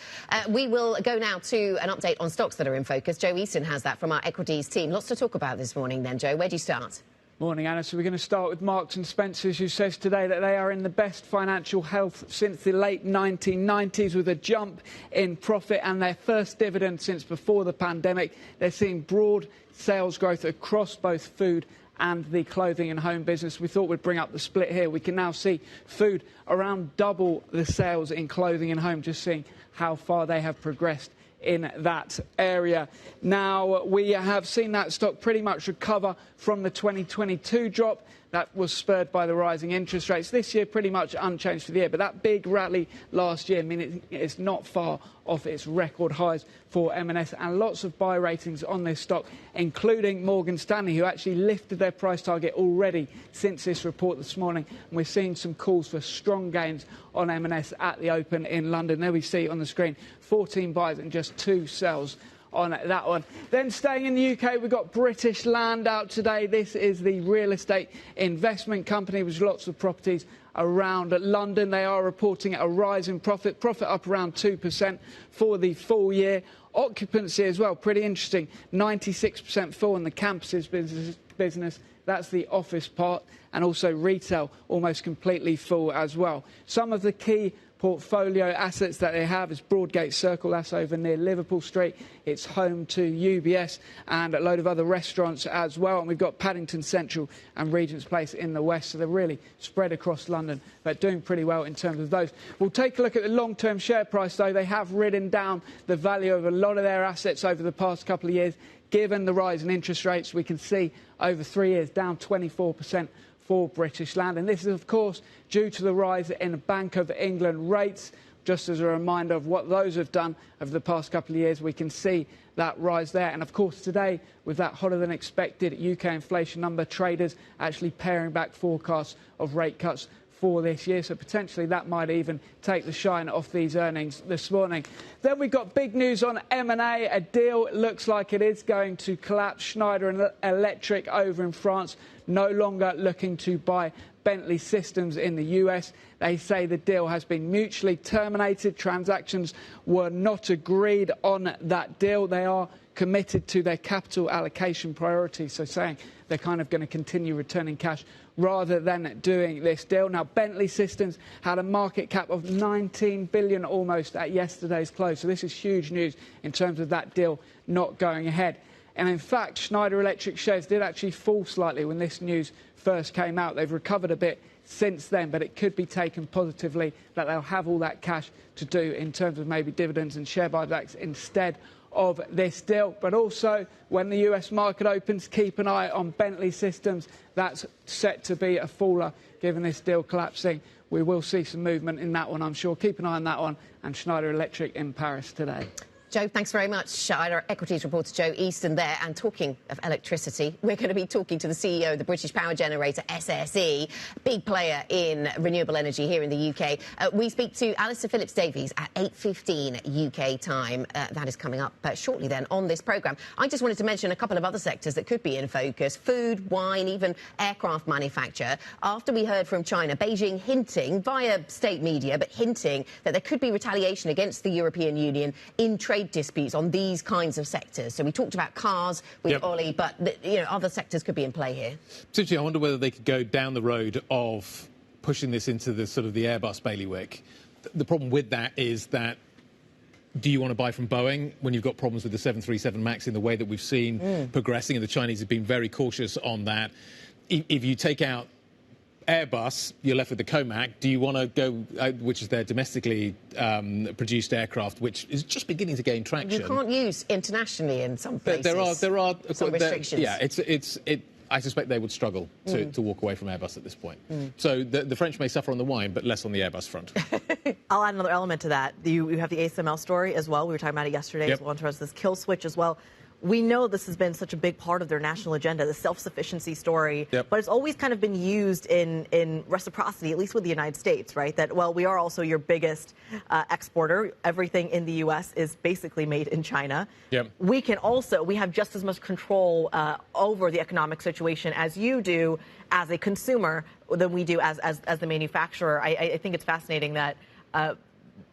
We will go now to an update on stocks that are in focus. Joe Easton has that from our equities team. Lots to talk about this morning then, Joe. Where do you start? Morning, Anna. So we're going to start with Marks and Spencer's, who says today that they are in the best financial health since the late 1990s, with a jump in profit and their first dividend since before the pandemic. They're seeing broad sales growth across both food and the clothing and home business. We thought we'd bring up the split here. We can now see food around double the sales in clothing and home, just seeing how far they have progressed in that area. Now, we have seen that stock pretty much recover from the 2022 drop. That was spurred by the rising interest rates. This year, pretty much unchanged for the year. But that big rally last year, I mean, it's not far off its record highs for M&S. And lots of buy ratings on this stock, including Morgan Stanley, who actually lifted their price target already since this report this morning. And we're seeing some calls for strong gains on M&S at the open in London. There we see on the screen 14 buys and just 2 sells on that one. Then staying in the UK, we've got British Land out today. This is the real estate investment company with lots of properties around London. They are reporting a rise in profit up around 2% for the full year. Occupancy as well, pretty interesting, 96% full in the campuses business. That's the office part, and also retail almost completely full as well. Some of the key portfolio assets that they have is Broadgate Circle, that's over near Liverpool Street. It's home to UBS and a load of other restaurants as well. And we've got Paddington Central and Regent's Place in the west. So they're really spread across London, but doing pretty well in terms of those. We'll take a look at the long-term share price, though. They have ridden down the value of a lot of their assets over the past couple of years. Given the rise in interest rates, we can see over 3 years down 24% for British Land. And this is, of course, due to the rise in Bank of England rates. Just as a reminder of what those have done over the past couple of years, we can see that rise there. And, of course, today, with that hotter-than-expected UK inflation number, traders actually paring back forecasts of rate cuts for this year, so potentially that might even take the shine off these earnings this morning. Then we've got big news on M&A. A deal looks like it is going to collapse. Schneider Electric over in France, no longer looking to buy Bentley Systems in the US. They say the deal has been mutually terminated. Transactions were not agreed on that deal. They are committed to their capital allocation priorities, so saying they're kind of going to continue returning cash rather than doing this deal. Now, Bentley Systems had a market cap of 19 billion almost at yesterday's close, so this is huge news in terms of that deal not going ahead. And in fact, Schneider Electric shares did actually fall slightly when this news first came out. They've recovered a bit since then, but it could be taken positively that they'll have all that cash to do in terms of maybe dividends and share buybacks instead of this deal. But also, when the US market opens, keep an eye on Bentley Systems. That's set to be a faller, given this deal collapsing. We will see some movement in that one, I'm sure. Keep an eye on that one, and Schneider Electric in Paris today. Joe, thanks very much. Our equities reporter Joe Easton there. And talking of electricity, we're going to be talking to the CEO of the British power generator SSE, big player in renewable energy here in the UK. We speak to Alistair Philips-Davies at 8:15 UK time. That is coming up shortly then on this programme. I just wanted to mention a couple of other sectors that could be in focus: food, wine, even aircraft manufacture. After we heard from China, Beijing hinting via state media, but hinting that there could be retaliation against the European Union in trade disputes on these kinds of sectors. So we talked about cars with Ollie, but other sectors could be in play here. Particularly, I wonder whether they could go down the road of pushing this into the sort of the Airbus bailiwick. The problem with that is that, do you want to buy from Boeing when you've got problems with the 737 MAX in the way that we've seen progressing, and the Chinese have been very cautious on that? If you take out Airbus, you're left with the Comac. Do you want to go, which is their domestically produced aircraft, which is just beginning to gain traction? You can't use internationally in some places. There are some restrictions. Yeah, I suspect they would struggle to walk away from Airbus at this point. So the French may suffer on the wine, but less on the Airbus front. I'll add another element to that. You have the ASML story as well. We were talking about it yesterday as well in terms of this kill switch as well. We know this has been such a big part of their national agenda, the self-sufficiency story, but it's always kind of been used in reciprocity, at least with the United States, right? That, well, we are also your biggest exporter. Everything in the U.S. is basically made in China. We have just as much control over the economic situation as you do as a consumer than we do as the manufacturer. I think it's fascinating that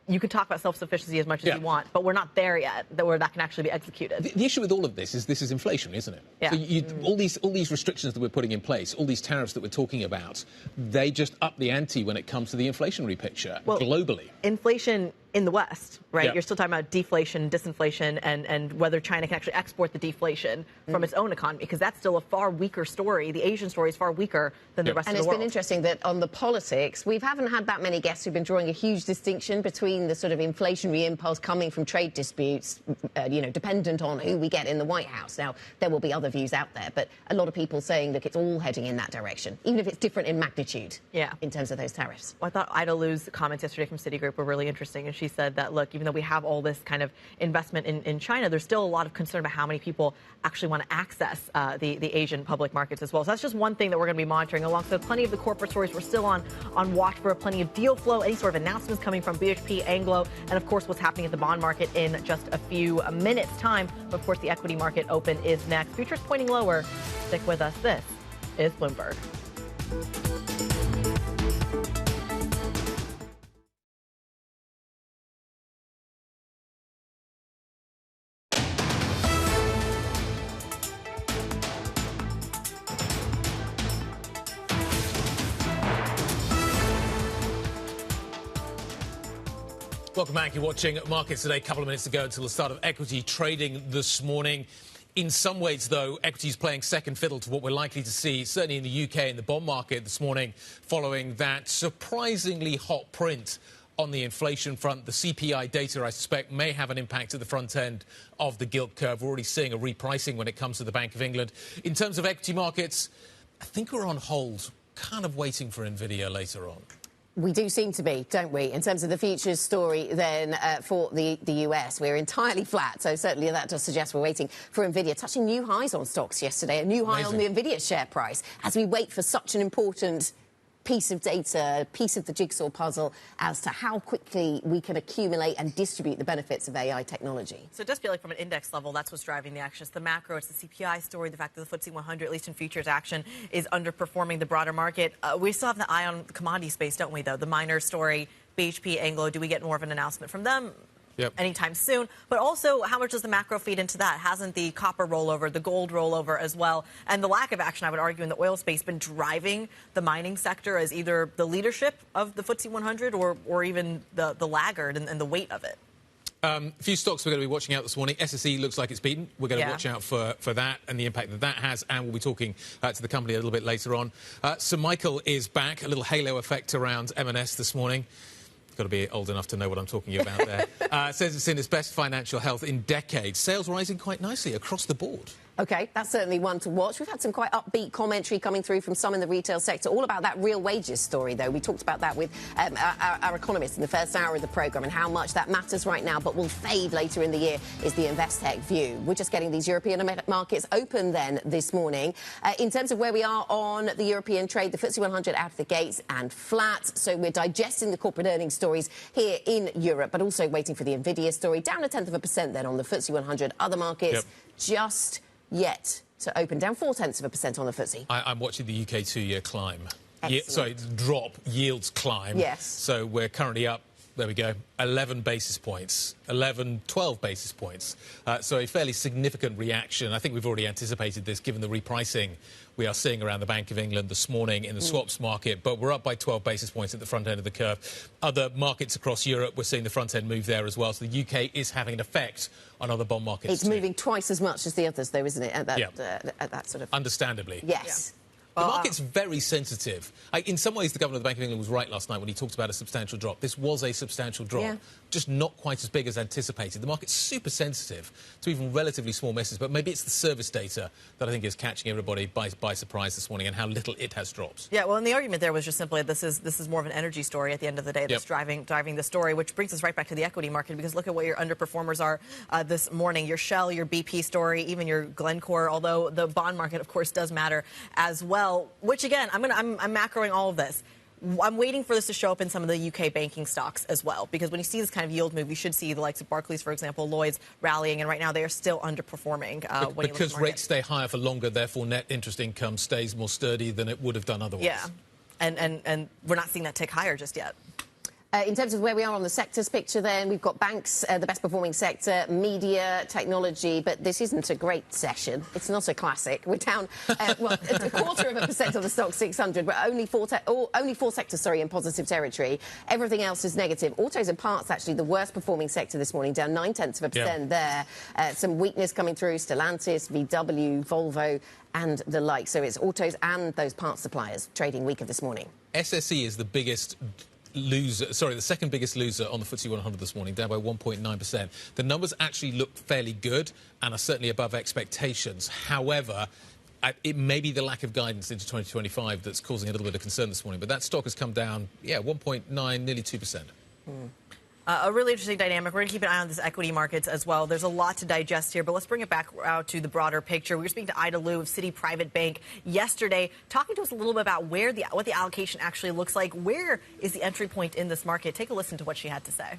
you can talk about self-sufficiency as much as you want, but we're not there yet, where that can actually be executed. The issue with all of this is inflation, isn't it? Yeah. So all these restrictions that we're putting in place, all these tariffs that we're talking about, they just up the ante when it comes to the inflationary picture globally. Inflation in the West, right? You're still talking about deflation, disinflation, and whether China can actually export the deflation from its own economy, because that's still a far weaker story. The Asian story is far weaker than the rest of the world. And it's been interesting that on the politics, we haven't had that many guests who've been drawing a huge distinction between the sort of inflationary impulse coming from trade disputes, dependent on who we get in the White House. Now, there will be other views out there, but a lot of people saying, look, it's all heading in that direction, even if it's different in magnitude in terms of those tariffs. Well, I thought Ida Liu's comments yesterday from Citigroup were really interesting, and she said that, look, even though we have all this kind of investment in China, there's still a lot of concern about how many people actually want to access the Asian public markets as well. So that's just one thing that we're going to be monitoring, alongside plenty of the corporate stories. We're still on watch for plenty of deal flow, any sort of announcements coming from BHP, Anglo, and of course what's happening at the bond market in just a few minutes' time. But of course, the equity market open is next. Futures pointing lower. Stick with us. This is Bloomberg. Welcome back. You're watching Markets Today. A couple of minutes to go until the start of equity trading this morning. In some ways, though, equities playing second fiddle to what we're likely to see, certainly in the UK in the bond market this morning, following that surprisingly hot print on the inflation front. The CPI data, I suspect, may have an impact at the front end of the gilt curve. We're already seeing a repricing when it comes to the Bank of England. In terms of equity markets, I think we're on hold, kind of waiting for Nvidia later on. We do seem to be, don't we? In terms of the futures story, then, for the US, we're entirely flat. So certainly that does suggest we're waiting for Nvidia, touching new highs on stocks yesterday, a new high on the Nvidia share price, as we wait for such an important piece of data, piece of the jigsaw puzzle as to how quickly we can accumulate and distribute the benefits of AI technology. So it does feel like from an index level, that's what's driving the action. It's the macro, it's the CPI story, the fact that the FTSE 100, at least in futures action, is underperforming the broader market. We still have the eye on the commodity space, don't we, though? The miner story, BHP, Anglo, do we get more of an announcement from them? Anytime soon, but also how much does the macro feed into that? Hasn't the copper rollover, the gold rollover as well, and the lack of action, I would argue, in the oil space been driving the mining sector as either the leadership of the FTSE 100 or even the laggard and the weight of it? A few stocks we're going to be watching out this morning. SSE looks like it's beaten. We're going to watch out for that and the impact that has, and we'll be talking to the company a little bit later on. Sir Michael is back, a little halo effect around M&S this morning. Got to be old enough to know what I'm talking about there. Says it's in its best financial health in decades. Sales rising quite nicely across the board. OK, that's certainly one to watch. We've had some quite upbeat commentary coming through from some in the retail sector, all about that real wages story, though. We talked about that with our economists in the first hour of the programme and how much that matters right now, but will fade later in the year, is the Investec view. We're just getting these European markets open then this morning. In terms of where we are on the European trade, the FTSE 100 out of the gates and flat. So we're digesting the corporate earnings stories here in Europe, but also waiting for the Nvidia story. Down 0.1% then on the FTSE 100. Other markets just yet to open, down 0.4% on the FTSE. I'm watching the UK two-year climb. Drop, yields climb. Yes. So we're currently up, there we go, 11 basis points, 12 basis points. So a fairly significant reaction. I think we've already anticipated this, given the repricing we are seeing around the Bank of England this morning in the swaps market, but we're up by 12 basis points at the front end of the curve. Other markets across Europe, we're seeing the front end move there as well. So the UK is having an effect on other bond markets. It's moving twice as much as the others, though, isn't it? At that sort of... Understandably. Yes. The market's very sensitive. In some ways, the Governor of the Bank of England was right last night when he talked about a substantial drop. This was a substantial drop, just not quite as big as anticipated. The market's super sensitive to even relatively small misses, but maybe it's the service data that I think is catching everybody by surprise this morning and how little it has dropped. Yeah, well, and the argument there was just simply this is more of an energy story at the end of the day that's driving the story, which brings us right back to the equity market, because look at what your underperformers are this morning. Your Shell, your BP story, even your Glencore, although the bond market, of course, does matter as well, which, again, I'm macroing all of this. I'm waiting for this to show up in some of the UK banking stocks as well, because when you see this kind of yield move, you should see the likes of Barclays, for example, Lloyd's rallying, and right now they are still underperforming. Because rates stay higher for longer, therefore net interest income stays more sturdy than it would have done otherwise. Yeah, and we're not seeing that tick higher just yet. In terms of where we are on the sectors picture then, we've got banks, the best performing sector, media, technology, but this isn't a great session. It's not a classic. We're down, well, 0.25% on the stock 600, but only four sectors, in positive territory. Everything else is negative. Autos and parts, actually, the worst performing sector this morning, down 0.9% there. Some weakness coming through, Stellantis, VW, Volvo, and the like. So it's autos and those parts suppliers trading weaker this morning. SSE is the biggest the second biggest loser on the FTSE 100 this morning, down by 1.9%. The numbers actually look fairly good and are certainly above expectations. However, it may be the lack of guidance into 2025 that's causing a little bit of concern this morning. But that stock has come down, 1.9, nearly 2%. A really interesting dynamic. We're going to keep an eye on this equity markets as well. There's a lot to digest here, but let's bring it back out to the broader picture. We were speaking to Ida Liu of Citi Private Bank yesterday, talking to us a little bit about what the allocation actually looks like. Where is the entry point in this market? Take a listen to what she had to say.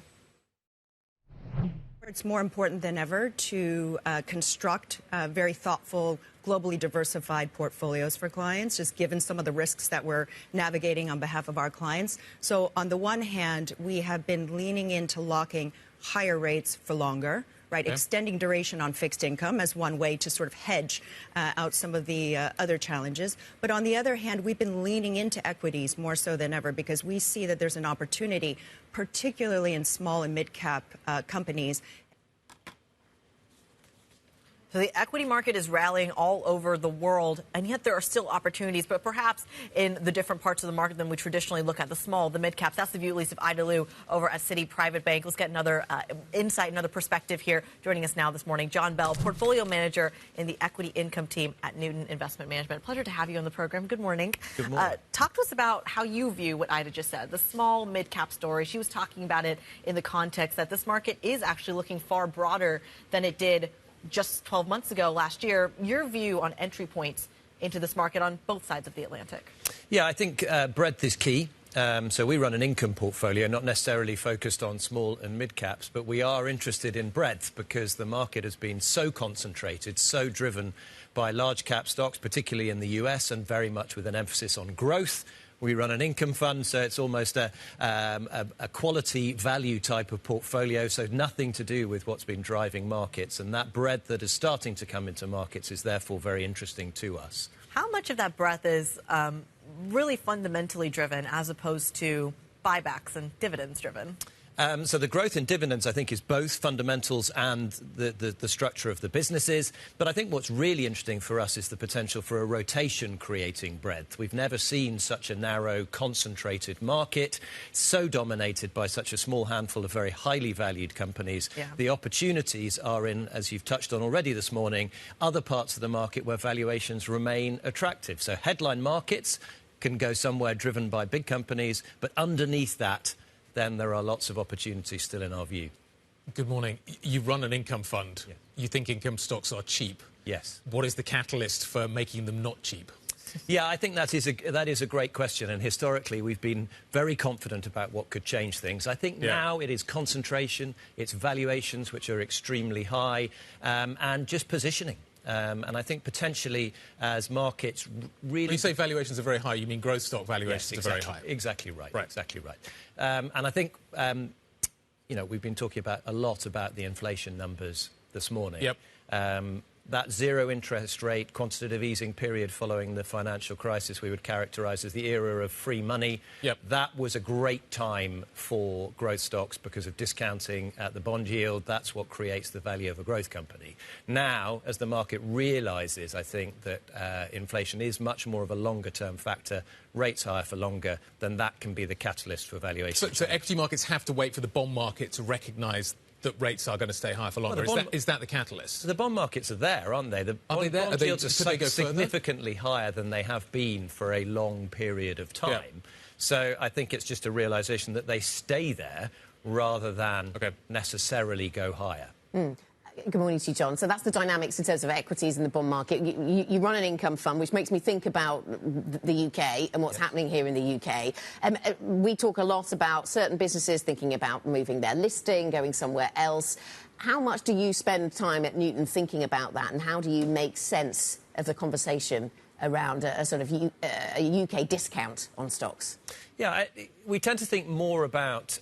It's more important than ever to construct very thoughtful, globally diversified portfolios for clients, just given some of the risks that we're navigating on behalf of our clients. So on the one hand, we have been leaning into locking higher rates for longer, right? Okay. Extending duration on fixed income as one way to sort of hedge out some of the other challenges. But on the other hand, we've been leaning into equities more so than ever because we see that there's an opportunity, particularly in small and mid-cap companies. So the equity market is rallying all over the world, and yet there are still opportunities, but perhaps in the different parts of the market than we traditionally look at, the small, the mid-caps. That's the view, at least, of Ida Liu over at Citi Private Bank. Let's get another insight, another perspective here. Joining us now this morning, John Bell, portfolio manager in the equity income team at Newton Investment Management. Pleasure to have you on the program. Good morning. Good morning. Talk to us about how you view what Ida just said, the small, mid-cap story. She was talking about it in the context that this market is actually looking far broader than it did just 12 months ago last year. Your view on entry points into this market on both sides of the Atlantic? Yeah, I think breadth is key. So we run an income portfolio, not necessarily focused on small and mid caps, but we are interested in breadth because the market has been so concentrated, so driven by large cap stocks, particularly in the US, and very much with an emphasis on growth. We run an income fund, so it's almost a quality value type of portfolio, so nothing to do with what's been driving markets. And that breadth that is starting to come into markets is therefore very interesting to us. How much of that breadth is really fundamentally driven as opposed to buybacks and dividends driven? So the growth in dividends, I think, is both fundamentals and the structure of the businesses. But I think what's really interesting for us is the potential for a rotation creating breadth. We've never seen such a narrow, concentrated market, so dominated by such a small handful of very highly valued companies. Yeah. The opportunities are in, as you've touched on already this morning, other parts of the market where valuations remain attractive. So headline markets can go somewhere driven by big companies, but underneath that, then there are lots of opportunities still in our view. Good morning. You run an income fund. Yeah. You think income stocks are cheap. Yes. What is the catalyst for making them not cheap? Yeah, I think that is a great question. And historically, we've been very confident about what could change things. I think now it is concentration, it's valuations, which are extremely high, and just positioning. And I think potentially as markets really... When you say valuations are very high, you mean growth stock valuations are very high? Exactly right. Exactly right. And I think, you know, we've been talking a lot about the inflation numbers this morning. Yep. that zero interest rate quantitative easing period following the financial crisis we would characterize as the era of free money. Yep. That was a great time for growth stocks because of discounting at the bond yield. That's what creates the value of a growth company. Now, as the market realizes, I think that inflation is much more of a longer-term factor, rates higher for longer, then that can be the catalyst for valuation. So equity markets have to wait for the bond market to recognise that rates are going to stay higher for longer. Is that the catalyst? The bond markets are there, aren't they? Are they there? Bond yields are significantly higher than they have been for a long period of time. Yeah. So I think it's just a realisation that they stay there rather than necessarily go higher. Good morning to you, John. So that's the dynamics in terms of equities in the bond market. You run an income fund, which makes me think about the UK and what's happening here in the UK. We talk a lot about certain businesses thinking about moving their listing, going somewhere else. How much do you spend time at Newton thinking about that, and how do you make sense of the conversation around a sort of a UK discount on stocks? Yeah, we tend to think more about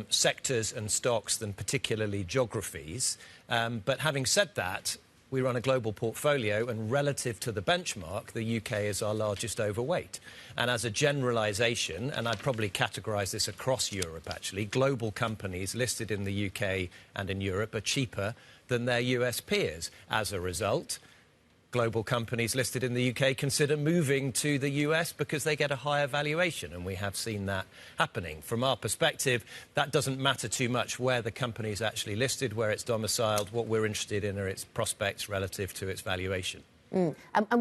sectors and stocks than particularly geographies. But having said that, we run a global portfolio, and relative to the benchmark, the UK is our largest overweight. And as a generalisation, and I'd probably categorise this across Europe, actually, global companies listed in the UK and in Europe are cheaper than their US peers. As a result, global companies listed in the UK consider moving to the US because they get a higher valuation, and we have seen that happening. From our perspective, that doesn't matter too much where the company is actually listed, where it's domiciled. What we're interested in are its prospects relative to its valuation. And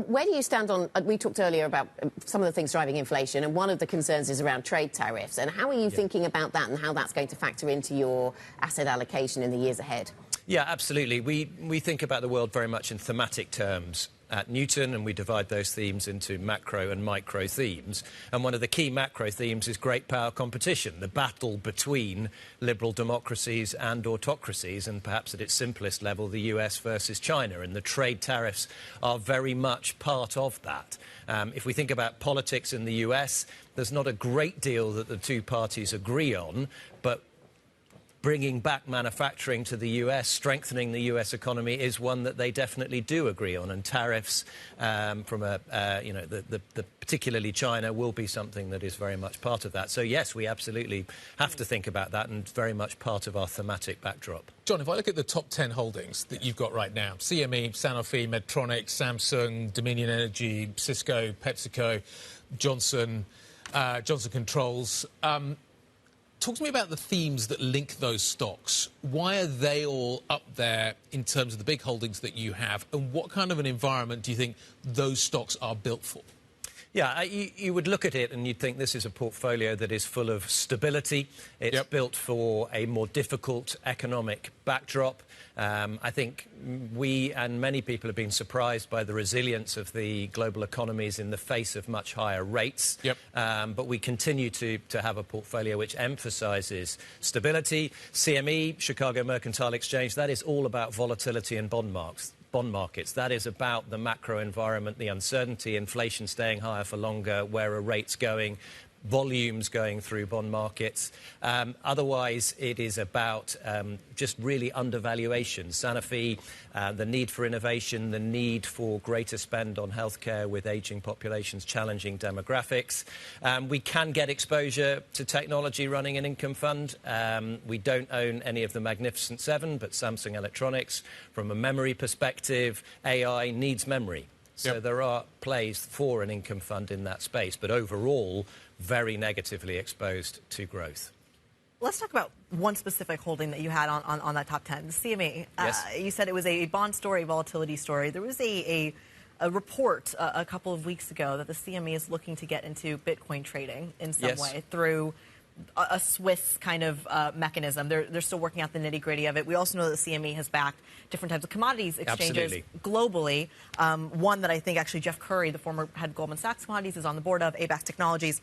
where do you stand on... we talked earlier about some of the things driving inflation, and one of the concerns is around trade tariffs. And how are you thinking about that and how that's going to factor into your asset allocation in the years ahead? Yeah, absolutely. We think about the world very much in thematic terms at Newton, and we divide those themes into macro and micro themes. And one of the key macro themes is great power competition, the battle between liberal democracies and autocracies, and perhaps at its simplest level, the US versus China. And the trade tariffs are very much part of that. If we think about politics in the US, there's not a great deal that the two parties agree on, but bringing back manufacturing to the US, strengthening the US economy is one that they definitely do agree on. And tariffs from particularly China will be something that is very much part of that. So yes, we absolutely have to think about that, and very much part of our thematic backdrop. John, if I look at the top 10 holdings that you've got right now, CME, Sanofi, Medtronic, Samsung, Dominion Energy, Cisco, PepsiCo, Johnson Controls, talk to me about the themes that link those stocks. Why are they all up there in terms of the big holdings that you have, and what kind of an environment do you think those stocks are built for? Yeah, you would look at it and you'd think this is a portfolio that is full of stability. It's built for a more difficult economic backdrop. I think we and many people have been surprised by the resilience of the global economies in the face of much higher rates. But we continue to have a portfolio which emphasises stability. CME, Chicago Mercantile Exchange, that is all about volatility in bond markets. That is about the macro environment, the uncertainty, inflation staying higher for longer, where are rates going, volumes going through bond markets. Otherwise, it is about just really undervaluation. Sanofi, the need for innovation, the need for greater spend on healthcare with ageing populations, challenging demographics. We can get exposure to technology running an income fund. We don't own any of the Magnificent Seven, but Samsung Electronics, from a memory perspective, AI needs memory. So there are plays for an income fund in that space, but overall, very negatively exposed to growth. Let's talk about one specific holding that you had on that top 10, the CME. Yes. You said it was a bond story, volatility story. There was a report a couple of weeks ago that the CME is looking to get into Bitcoin trading in some way through a Swiss kind of mechanism. They're still working out the nitty-gritty of it. We also know that the CME has backed different types of commodities exchanges globally. One that I think actually Jeff Curry, the former head of Goldman Sachs Commodities, is on the board of, ABAX Technologies.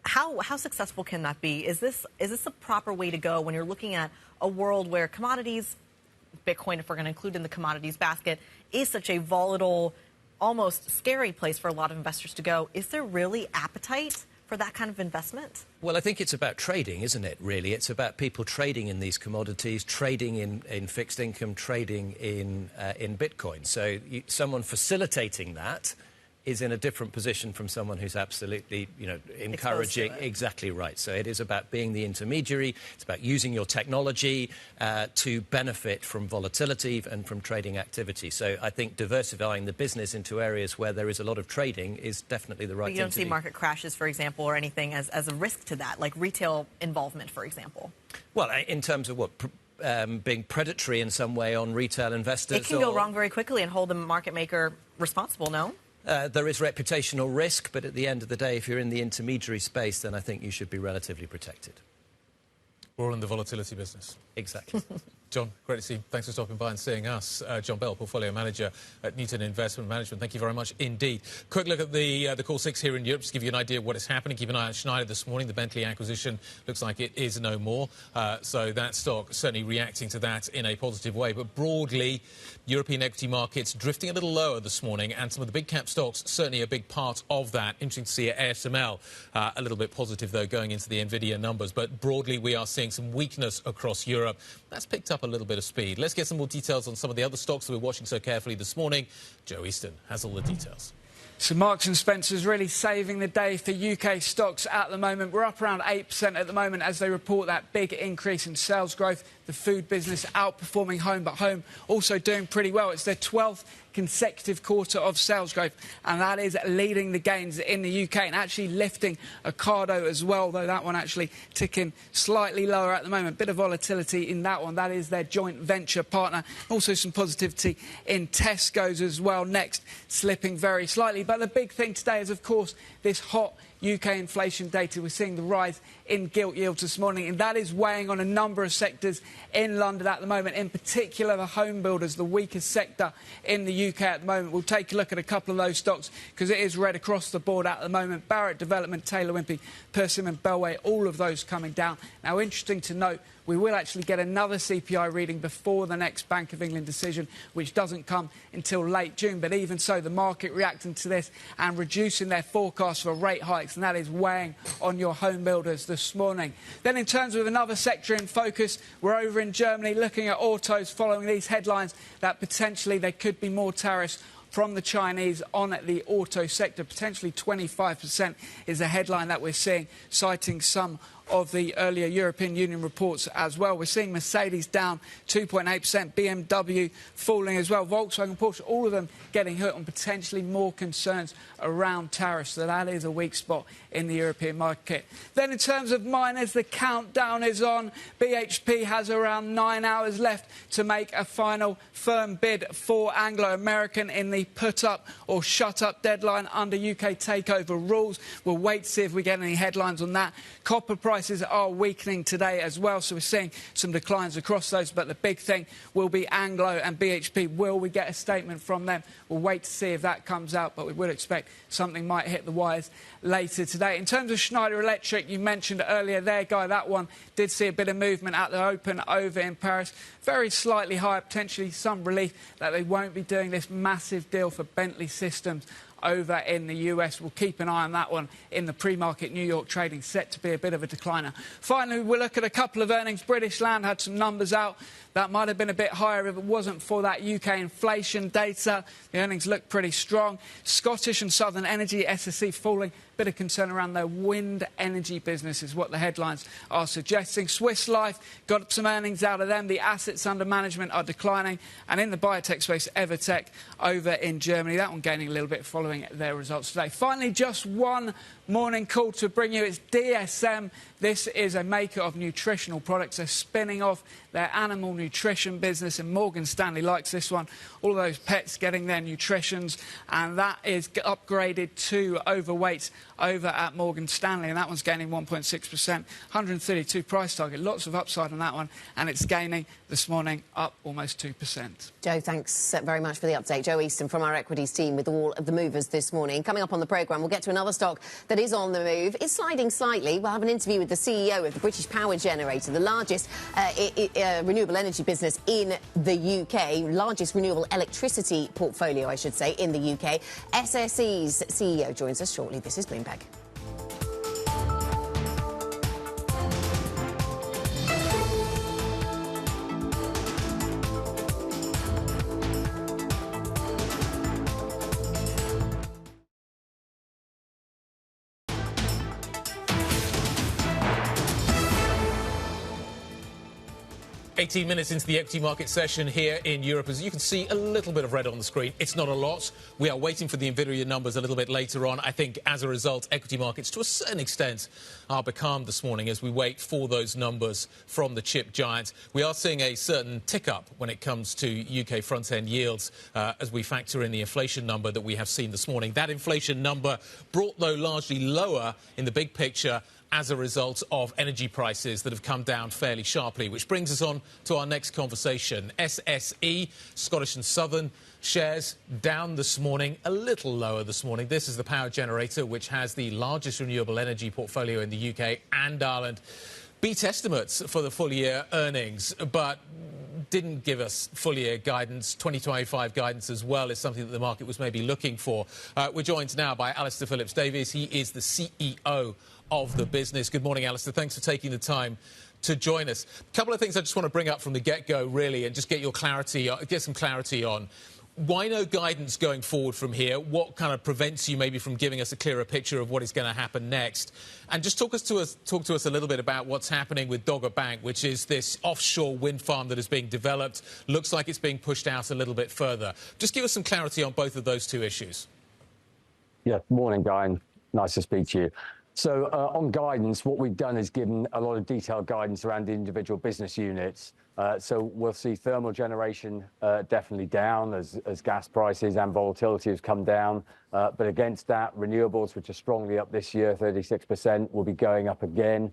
How successful can that be? Is this a proper way to go when you're looking at a world where commodities, Bitcoin, if we're going to include in the commodities basket, is such a volatile, almost scary place for a lot of investors to go? Is there really appetite for that kind of investment? Well, I think it's about trading, isn't it, really? It's about people trading in these commodities, trading in fixed income, trading in Bitcoin. So someone facilitating that is in a different position from someone who's absolutely, encouraging. Exactly right. So it is about being the intermediary. It's about using your technology to benefit from volatility and from trading activity. So I think diversifying the business into areas where there is a lot of trading is definitely the right thing to do. You don't see market crashes, for example, or anything as a risk to that, like retail involvement, for example? Well, in terms of what? Being predatory in some way on retail investors. It can go wrong very quickly and hold the market maker responsible, no? There is reputational risk, but at the end of the day, if you're in the intermediary space, then I think you should be relatively protected. We're all in the volatility business. Exactly. John, great to see you. Thanks for stopping by and seeing us. John Bell, Portfolio Manager at Newton Investment Management. Thank you very much indeed. Quick look at the Core 6 here in Europe, just to give you an idea of what is happening. Keep an eye on Schneider this morning. The Bentley acquisition looks like it is no more. So that stock certainly reacting to that in a positive way. But broadly, European equity markets drifting a little lower this morning, and some of the big cap stocks certainly a big part of that. Interesting to see ASML a little bit positive, though, going into the Nvidia numbers. But broadly, we are seeing some weakness across Europe. That's picked up a little bit of speed. Let's get some more details on some of the other stocks that we're watching so carefully this morning. Joe Easton has all the details. So Marks & Spencer's really saving the day for UK stocks at the moment. We're up around 8% at the moment as they report that big increase in sales growth. The food business outperforming Home, but Home also doing pretty well. It's their 12th consecutive quarter of sales growth, and that is leading the gains in the UK and actually lifting Ocado as well, though that one actually ticking slightly lower at the moment. Bit of volatility in that one. That is their joint venture partner. Also some positivity in Tesco's as well. Next, slipping very slightly. But the big thing today is, of course, this hot UK inflation data. We're seeing the rise in gilt yields this morning, and that is weighing on a number of sectors in London at the moment, in particular the home builders, the weakest sector in the UK at the moment. We'll take a look at a couple of those stocks because it is red across the board at the moment. Barratt Development, Taylor Wimpey, Persimmon, Bellway, all of those coming down. Now, interesting to note, we will actually get another CPI reading before the next Bank of England decision, which doesn't come until late June. But even so, the market reacting to this and reducing their forecast for rate hikes, and that is weighing on your home builders this morning. Then in terms of another sector in focus, we're over in Germany looking at autos following these headlines that potentially there could be more tariffs from the Chinese on the auto sector. Potentially 25% is a headline that we're seeing, citing some of the earlier European Union reports as well. We're seeing Mercedes down 2.8%, BMW falling as well, Volkswagen, Porsche, all of them getting hurt on potentially more concerns around tariffs. So that is a weak spot in the European market. Then in terms of miners, the countdown is on. BHP has around 9 hours left to make a final firm bid for Anglo American in the put-up or shut-up deadline under UK takeover rules. We'll wait to see if we get any headlines on that. Copper prices are weakening today as well, so we're seeing some declines across those, but the big thing will be Anglo and BHP. Will we get a statement from them? We'll wait to see if that comes out, but we would expect something might hit the wires later today. In terms of Schneider Electric, you mentioned earlier there, Guy, that one did see a bit of movement at the open over in Paris. Very slightly higher, potentially some relief that they won't be doing this massive deal for Bentley Systems over in the US. We'll keep an eye on that one in the pre-market New York trading, set to be a bit of a decliner. Finally, we'll look at a couple of earnings. British Land had some numbers out. That might have been a bit higher if it wasn't for that UK inflation data. The earnings look pretty strong. Scottish and Southern Energy, SSE falling. Bit of concern around their wind energy business is what the headlines are suggesting. Swiss Life got some earnings out of them. The assets under management are declining. And in the biotech space, Evertech over in Germany. That one gaining a little bit following their results today. Finally, just one morning call to bring you. It's DSM. This is a maker of nutritional products. They're spinning off their animal nutrition business, and Morgan Stanley likes this one. All of those pets getting their nutritions, and that is upgraded to overweight over at Morgan Stanley, and that one's gaining 1.6%, 132 price target. Lots of upside on that one, and it's gaining this morning up almost 2%. Joe, thanks very much for the update. Joe Easton from our equities team with all of the movers this morning. Coming up on the programme, we'll get to another stock that is on the move. It's sliding slightly. We'll have an interview with the CEO of the British Power Generator, the largest renewable energy business in the UK, largest renewable electricity portfolio, I should say, in the UK. SSE's CEO joins us shortly. This is Bloomberg. 18 minutes into the equity market session here in Europe. As you can see, a little bit of red on the screen. It's not a lot. We are waiting for the Nvidia numbers a little bit later on. I think as a result, equity markets to a certain extent are becalmed this morning as we wait for those numbers from the chip giants. We are seeing a certain tick up when it comes to UK front-end yields as we factor in the inflation number that we have seen this morning. That inflation number brought, though, largely lower in the big picture as a result of energy prices that have come down fairly sharply, which brings us on to our next conversation. SSE, Scottish and Southern shares down this morning, a little lower this morning. This is the power generator, which has the largest renewable energy portfolio in the UK and Ireland. Beat estimates for the full-year earnings, but didn't give us full-year guidance. 2025 guidance as well is something that the market was maybe looking for. We're joined now by Alistair Phillips-Davies. He is the CEO of the business. Good morning, Alistair. Thanks for taking the time to join us. A couple of things I just want to bring up from the get-go, really, and just get some clarity on. Why no guidance going forward from here? What kind of prevents you maybe from giving us a clearer picture of what is going to happen next? And just talk to us a little bit about what's happening with Dogger Bank, which is this offshore wind farm that is being developed. Looks like it's being pushed out a little bit further. Just give us some clarity on both of those two issues. Yeah, morning, Guy, and nice to speak to you. So on guidance, what we've done is given a lot of detailed guidance around the individual business units. So we'll see thermal generation definitely down as gas prices and volatility has come down. But against that, renewables, which are strongly up this year, 36%, will be going up again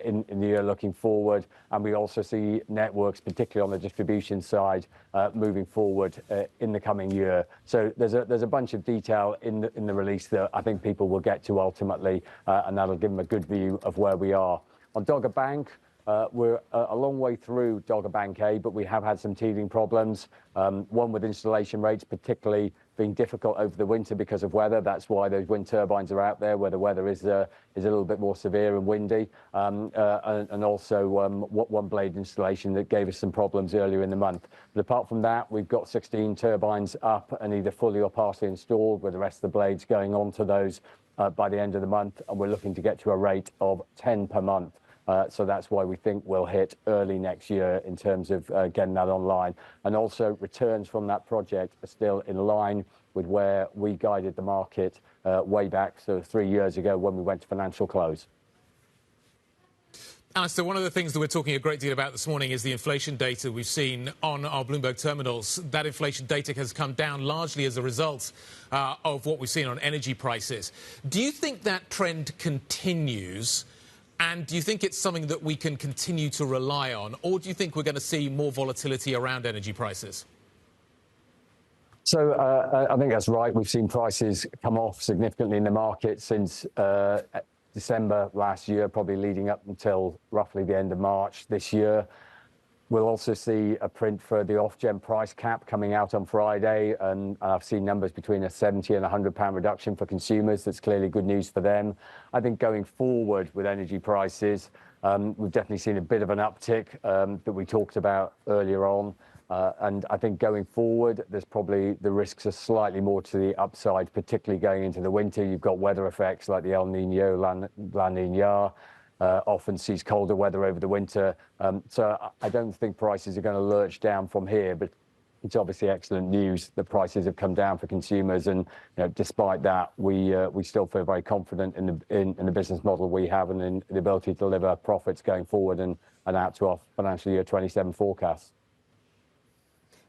in the year looking forward. And we also see networks, particularly on the distribution side, moving forward in the coming year. So there's a bunch of detail in the release that I think people will get to ultimately, and that'll give them a good view of where we are. On Dogger Bank, we're a long way through Dogger Bank A, but we have had some teething problems. One with installation rates, particularly being difficult over the winter because of weather. That's why those wind turbines are out there, where the weather is a little bit more severe and windy. And also one blade installation that gave us some problems earlier in the month. But apart from that, we've got 16 turbines up and either fully or partially installed, with the rest of the blades going on to those by the end of the month. And we're looking to get to a rate of 10 per month. So that's why we think we'll hit early next year in terms of getting that online. And also returns from that project are still in line with where we guided the market way back, so 3 years ago when we went to financial close. Alistair, one of the things that we're talking a great deal about this morning is the inflation data we've seen on our Bloomberg terminals. That inflation data has come down largely as a result of what we've seen on energy prices. Do you think that trend continues? And do you think it's something that we can continue to rely on? Or do you think we're going to see more volatility around energy prices? So I think that's right. We've seen prices come off significantly in the market since December last year, probably leading up until roughly the end of March this year. We'll also see a print for the Ofgem price cap coming out on Friday, and I've seen numbers between a £70 and £100 reduction for consumers. That's clearly good news for them. I think going forward with energy prices, we've definitely seen a bit of an uptick that we talked about earlier on. And I think going forward, there's probably the risks are slightly more to the upside, particularly going into the winter. You've got weather effects like the El Nino, La Nina. Often sees colder weather over the winter. So I don't think prices are going to lurch down from here, but it's obviously excellent news that prices have come down for consumers. And despite that, we still feel very confident in the business model we have and in the ability to deliver profits going forward and out to our financial year 27 forecasts.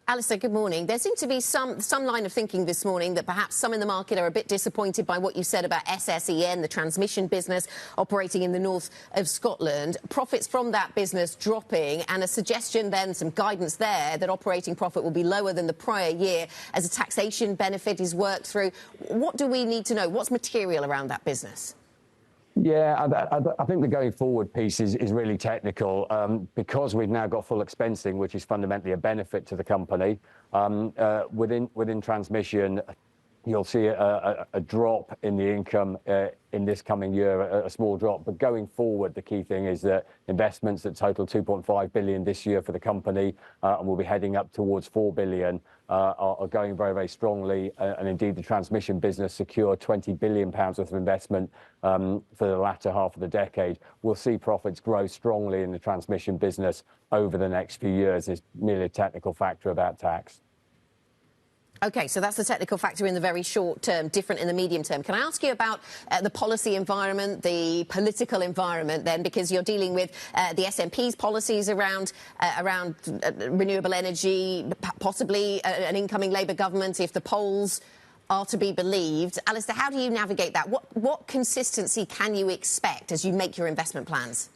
Alistair, good morning. There seemed to be some line of thinking this morning that perhaps some in the market are a bit disappointed by what you said about SSEN, the transmission business operating in the north of Scotland. Profits from that business dropping, and a suggestion then, some guidance there, that operating profit will be lower than the prior year as a taxation benefit is worked through. What do we need to know? What's material around that business? Yeah, I think the going forward piece is really technical because we've now got full expensing, which is fundamentally a benefit to the company. Within transmission, You'll see a drop in the income in this coming year, a small drop. But going forward, the key thing is that investments that total 2.5 billion this year for the company, and will be heading up towards 4 billion, are going very, very strongly. And indeed, the transmission business secured 20 billion pounds worth of investment for the latter half of the decade. We'll see profits grow strongly in the transmission business over the next few years. It's merely a technical factor about tax. OK, so that's the technical factor in the very short term, different in the medium term. Can I ask you about the policy environment, the political environment then, because you're dealing with the SNP's policies around renewable energy, possibly an incoming Labour government if the polls are to be believed. Alistair, how do you navigate that? What consistency can you expect as you make your investment plans?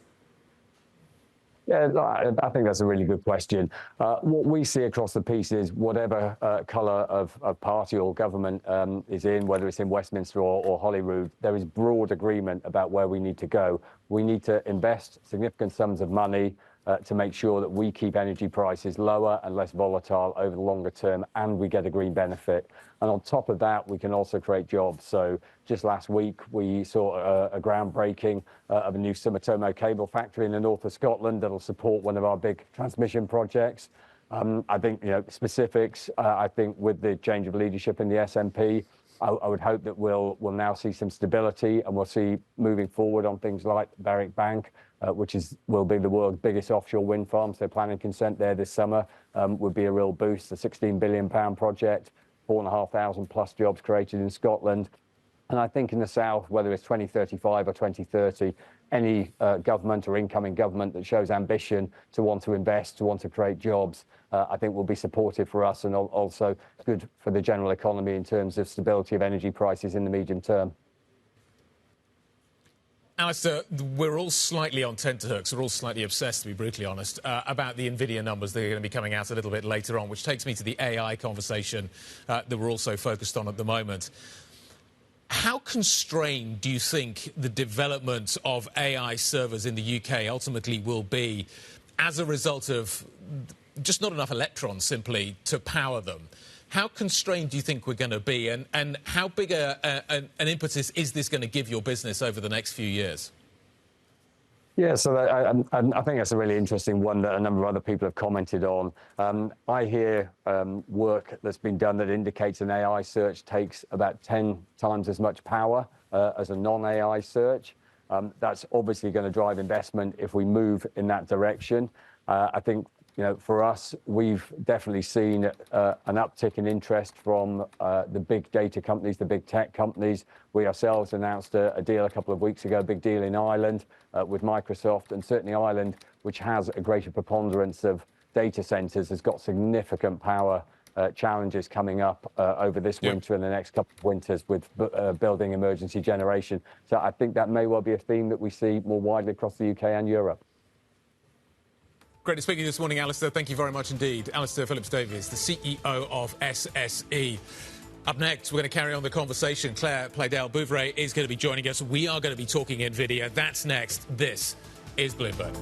Yeah, I think that's a really good question. What we see across the piece is whatever colour of party or government is in, whether it's in Westminster or Holyrood, there is broad agreement about where we need to go. We need to invest significant sums of money to make sure that we keep energy prices lower and less volatile over the longer term, and we get a green benefit. And on top of that, we can also create jobs. So just last week, we saw a groundbreaking of a new Sumitomo cable factory in the north of Scotland that'll support one of our big transmission projects. I think, specifics, I think with the change of leadership in the SNP, I would hope that we'll now see some stability, and we'll see moving forward on things like Berwick Bank, which will be the world's biggest offshore wind farm. So planning consent there this summer would be a real boost. The £16 billion project, 4,500 plus jobs created in Scotland. And I think in the south, whether it's 2035 or 2030, any government or incoming government that shows ambition to want to invest, to want to create jobs, I think will be supportive for us, and also good for the general economy in terms of stability of energy prices in the medium term. Alistair, we're all slightly on tenterhooks. We're all slightly obsessed, to be brutally honest, about the Nvidia numbers that are going to be coming out a little bit later on, which takes me to the AI conversation that we're also focused on at the moment. How constrained do you think the development of AI servers in the UK ultimately will be as a result of just not enough electrons simply to power them? How constrained do you think we're going to be, and how big an impetus is this going to give your business over the next few years? Yeah, so I think that's a really interesting one that a number of other people have commented on. I hear work that's been done that indicates an AI search takes about 10 times as much power as a non-AI search. That's obviously going to drive investment if we move in that direction. I think, for us, we've definitely seen an uptick in interest from the big data companies, the big tech companies. We ourselves announced a deal a couple of weeks ago, a big deal in Ireland with Microsoft, and certainly Ireland, which has a greater preponderance of data centres, has got significant power challenges coming up over this winter and the next couple of winters with building emergency generation. So I think that may well be a theme that we see more widely across the UK and Europe. Great to speak to you this morning, Alistair. Thank you very much indeed. Alistair Phillips-Davies, the CEO of SSE. Up next, we're going to carry on the conversation. Claire Pleydell-Bouverie is going to be joining us. We are going to be talking Nvidia. That's next. This is Bloomberg.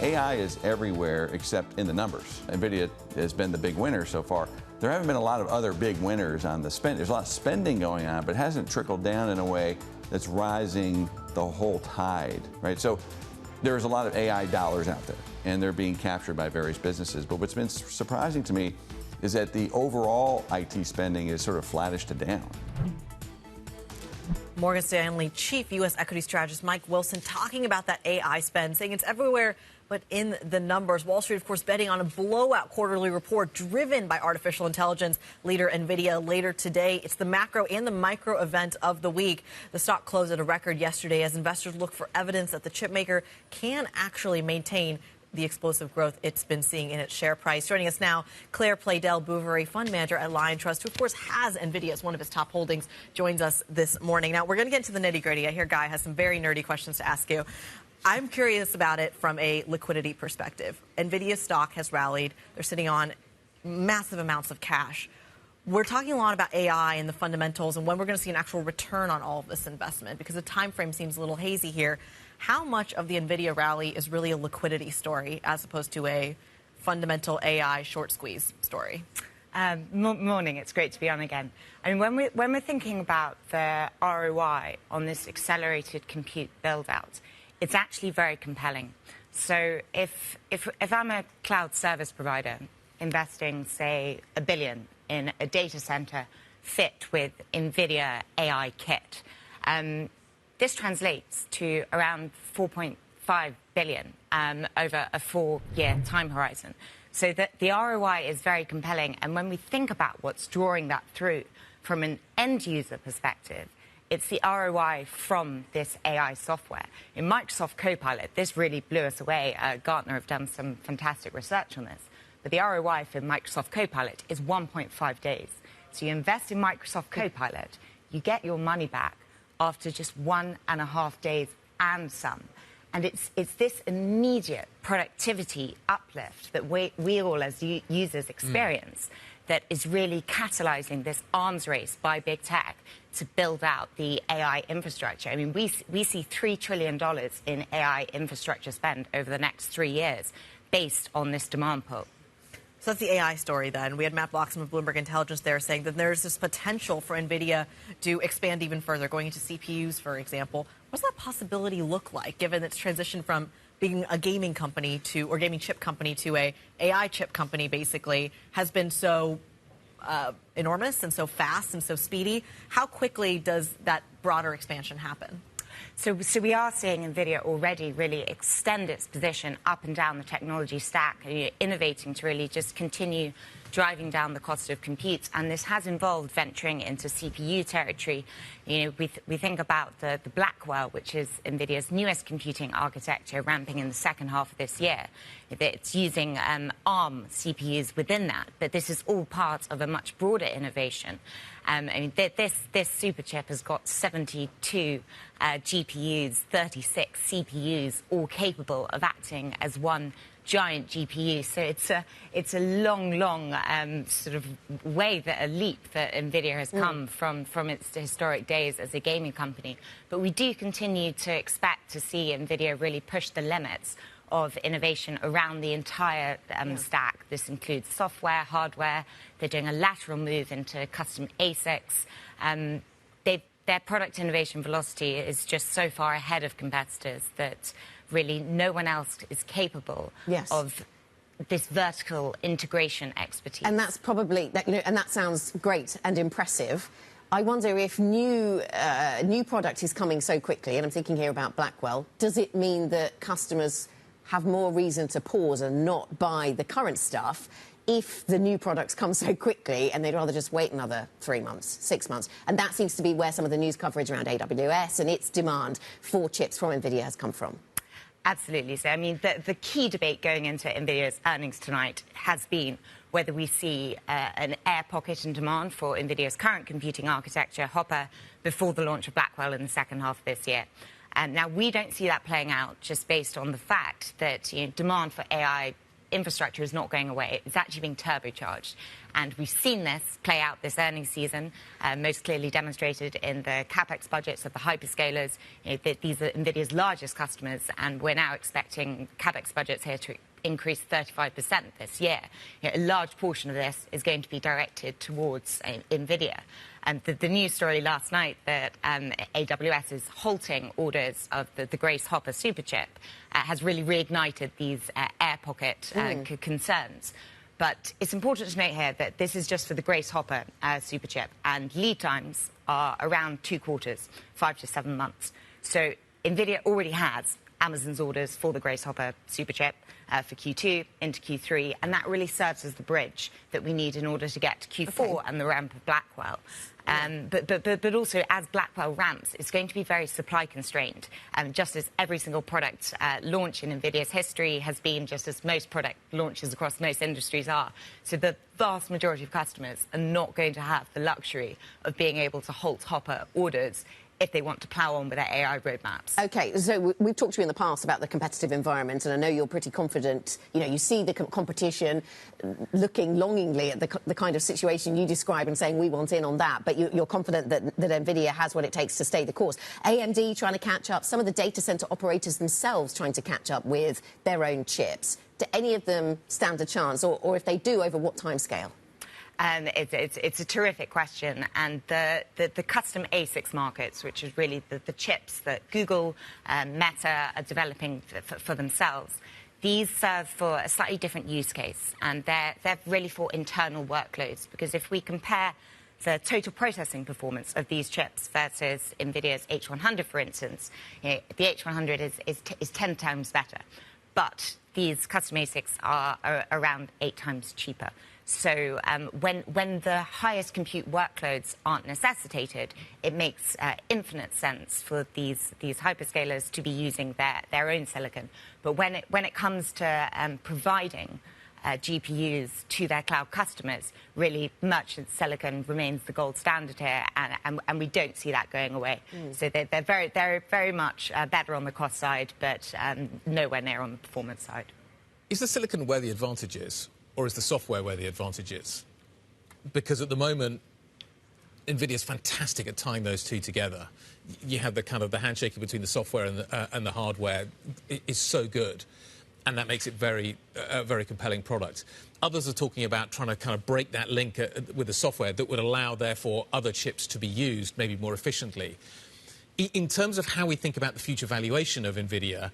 AI is everywhere except in the numbers. Nvidia has been the big winner so far. There haven't been a lot of other big winners on the spend. There's a lot of spending going on, but it hasn't trickled down in a way that's rising the whole tide, right? So there's a lot of AI dollars out there, and they're being captured by various businesses. But what's been surprising to me is that the overall IT spending is sort of flattish to down. Morgan Stanley chief U.S. equity strategist Mike Wilson talking about that AI spend, saying it's everywhere but in the numbers. Wall Street, of course, betting on a blowout quarterly report driven by artificial intelligence leader Nvidia later today. It's the macro and the micro event of the week. The stock closed at a record yesterday as investors look for evidence that the chipmaker can actually maintain the explosive growth it's been seeing in its share price. Joining us now, Claire Pleydell-Bouverie, fund manager at Lion Trust, who, of course, has Nvidia as one of his top holdings, joins us this morning. Now, we're going to get into the nitty-gritty. I hear Guy has some very nerdy questions to ask you. I'm curious about it from a liquidity perspective. Nvidia stock has rallied. They're sitting on massive amounts of cash. We're talking a lot about AI and the fundamentals and when we're going to see an actual return on all of this investment, because the time frame seems a little hazy here. How much of the Nvidia rally is really a liquidity story as opposed to a fundamental AI short squeeze story? Morning, it's great to be on again. I mean, when we're thinking about the ROI on this accelerated compute build-out, it's actually very compelling. So if I'm a cloud service provider investing, say, $1 billion in a data center fit with Nvidia AI kit, this translates to around $4.5 billion over a 4-year time horizon. So that the ROI is very compelling. And when we think about what's drawing that through from an end user perspective, it's the ROI from this AI software. In Microsoft Copilot, this really blew us away. Gartner have done some fantastic research on this. But the ROI for Microsoft Copilot is 1.5 days. So you invest in Microsoft Copilot, you get your money back after just 1.5 days and some. And it's this immediate productivity uplift that we all as users experience that is really catalyzing this arms race by big tech to build out the AI infrastructure. I mean, we see $3 trillion in AI infrastructure spend over the next 3 years based on this demand pull. So that's the AI story then. We had Matt Bloxham of Bloomberg Intelligence there saying that there's this potential for Nvidia to expand even further, going into CPUs, for example. What does that possibility look like, given its transition from being a gaming company to, or gaming chip company to a AI chip company, basically, has been so enormous and so fast and so speedy? How quickly does that broader expansion happen? So we are seeing Nvidia already really extend its position up and down the technology stack, innovating to really just continue driving down the cost of compute. And this has involved venturing into CPU territory. You know, we think about the Blackwell, which is Nvidia's newest computing architecture, ramping in the second half of this year. It's using ARM CPUs within that, but this is all part of a much broader innovation. I mean, this super chip has got 72 GPUs, 36 CPUs, all capable of acting as one giant GPU. So it's a long sort of way, a leap that Nvidia has come from its historic days as a gaming company. But we do continue to expect to see Nvidia really push the limits of innovation around the entire stack. This includes software, hardware. They're doing a lateral move into custom ASICs. Their product innovation velocity is just so far ahead of competitors that really no one else is capable of this vertical integration expertise. And that's probably, and that sounds great and impressive. I wonder if new product is coming so quickly, and I'm thinking here about Blackwell, does it mean that customers have more reason to pause and not buy the current stuff if the new products come so quickly and they'd rather just wait another 3 months, 6 months? And that seems to be where some of the news coverage around AWS and its demand for chips from Nvidia has come from. Absolutely. So, I mean, the key debate going into Nvidia's earnings tonight has been whether we see an air pocket in demand for Nvidia's current computing architecture, Hopper, before the launch of Blackwell in the second half of this year. And now we don't see that playing out just based on the fact that demand for AI infrastructure is not going away. It's actually being turbocharged. And we've seen this play out this earnings season, most clearly demonstrated in the CapEx budgets of the hyperscalers. These are Nvidia's largest customers, and we're now expecting CapEx budgets here to increase 35% this year. A large portion of this is going to be directed towards Nvidia. And the news story last night that AWS is halting orders of the Grace Hopper superchip has really reignited these air pocket concerns. But it's important to note here that this is just for the Grace Hopper superchip, and lead times are around 2 quarters, 5 to 7 months. So Nvidia already has Amazon's orders for the Grace Hopper superchip for Q2 into Q3, and that really serves as the bridge that we need in order to get to Q4 and the ramp of Blackwell. But also, as Blackwell ramps, it's going to be very supply constrained, just as every single product launch in NVIDIA's history has been, just as most product launches across most industries are. So the vast majority of customers are not going to have the luxury of being able to halt Hopper orders if they want to plough on with their AI roadmaps. OK, so we've talked to you in the past about the competitive environment, and I know you're pretty confident. You know, you see the competition looking longingly at the kind of situation you describe and saying we want in on that, but you're confident that Nvidia has what it takes to stay the course. AMD trying to catch up, some of the data center operators themselves trying to catch up with their own chips. Do any of them stand a chance, or if they do, over what timescale? It's a terrific question, and the custom ASICs markets, which is really the chips that Google and Meta are developing for themselves, these serve for a slightly different use case, and they're really for internal workloads, because if we compare the total processing performance of these chips versus NVIDIA's H100, for instance, the H100 is 10 times better, but these custom ASICs are around 8 times cheaper. So when the highest compute workloads aren't necessitated, it makes infinite sense for these hyperscalers to be using their own silicon. But when it comes to providing GPUs to their cloud customers, really merchant silicon remains the gold standard here, and we don't see that going away. So they're very much better on the cost side, but nowhere near on the performance side. Is the silicon where the advantage is? Or is the software where the advantage is? Because at the moment, NVIDIA's fantastic at tying those two together. You have the kind of the handshaking between the software and the hardware is so good, and that makes it a very compelling product. Others are talking about trying to kind of break that link with the software that would allow, therefore, other chips to be used maybe more efficiently. In terms of how we think about the future valuation of NVIDIA,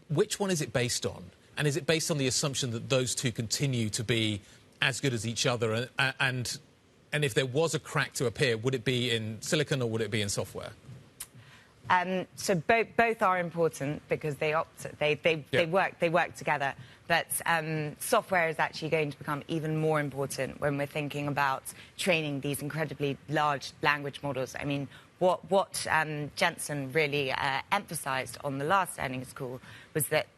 which one is it based on? And is it based on the assumption that those two continue to be as good as each other? And if there was a crack to appear, would it be in silicon or would it be in software? So both are important because they work together. But software is actually going to become even more important when we're thinking about training these incredibly large language models. I mean, what Jensen really emphasized on the last earnings call was that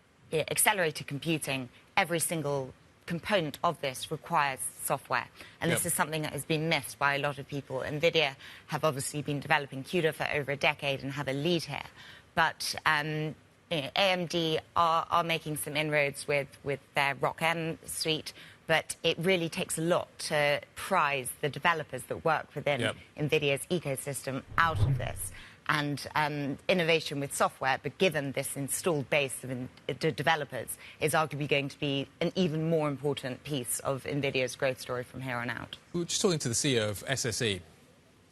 accelerated computing, every single component of this requires software. And this is something that has been missed by a lot of people. NVIDIA have obviously been developing CUDA for over a decade and have a lead here. But AMD are making some inroads with their ROCm suite, but it really takes a lot to prize the developers that work within NVIDIA's ecosystem out of this. And innovation with software, but given this installed base of developers, is arguably going to be an even more important piece of NVIDIA's growth story from here on out. We were just talking to the CEO of SSE,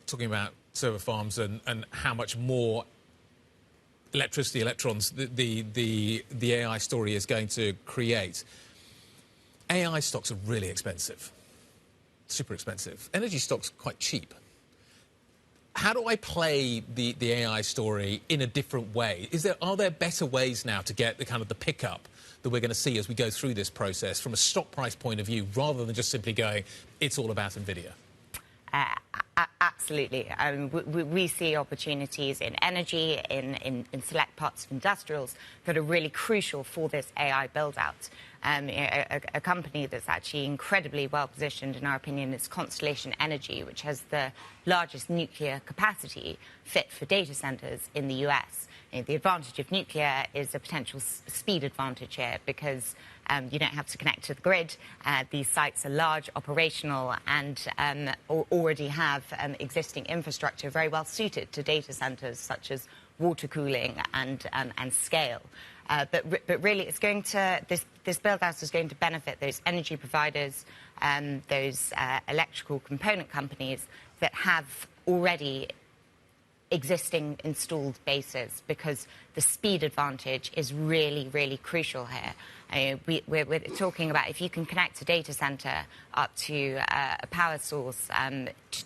talking about server farms and how much more electricity, electrons, the AI story is going to create. AI stocks are really expensive, super expensive. Energy stocks are quite cheap. How do I play the AI story in a different way? Are there better ways now to get the kind of the pickup that we're going to see as we go through this process from a stock price point of view, rather than just simply going, it's all about NVIDIA? Absolutely. We see opportunities in energy, in select parts of industrials that are really crucial for this AI build-out. A company that's actually incredibly well-positioned, in our opinion, is Constellation Energy, which has the largest nuclear capacity fit for data centers in the US. The advantage of nuclear is a potential speed advantage here because you don't have to connect to the grid. These sites are large, operational, and already have existing infrastructure very well suited to data centers such as water cooling and scale. But really, it's going to this build-out is going to benefit those energy providers, those electrical component companies that have already existing installed bases, because the speed advantage is really, really crucial here. We're talking about if you can connect a data center up to a power source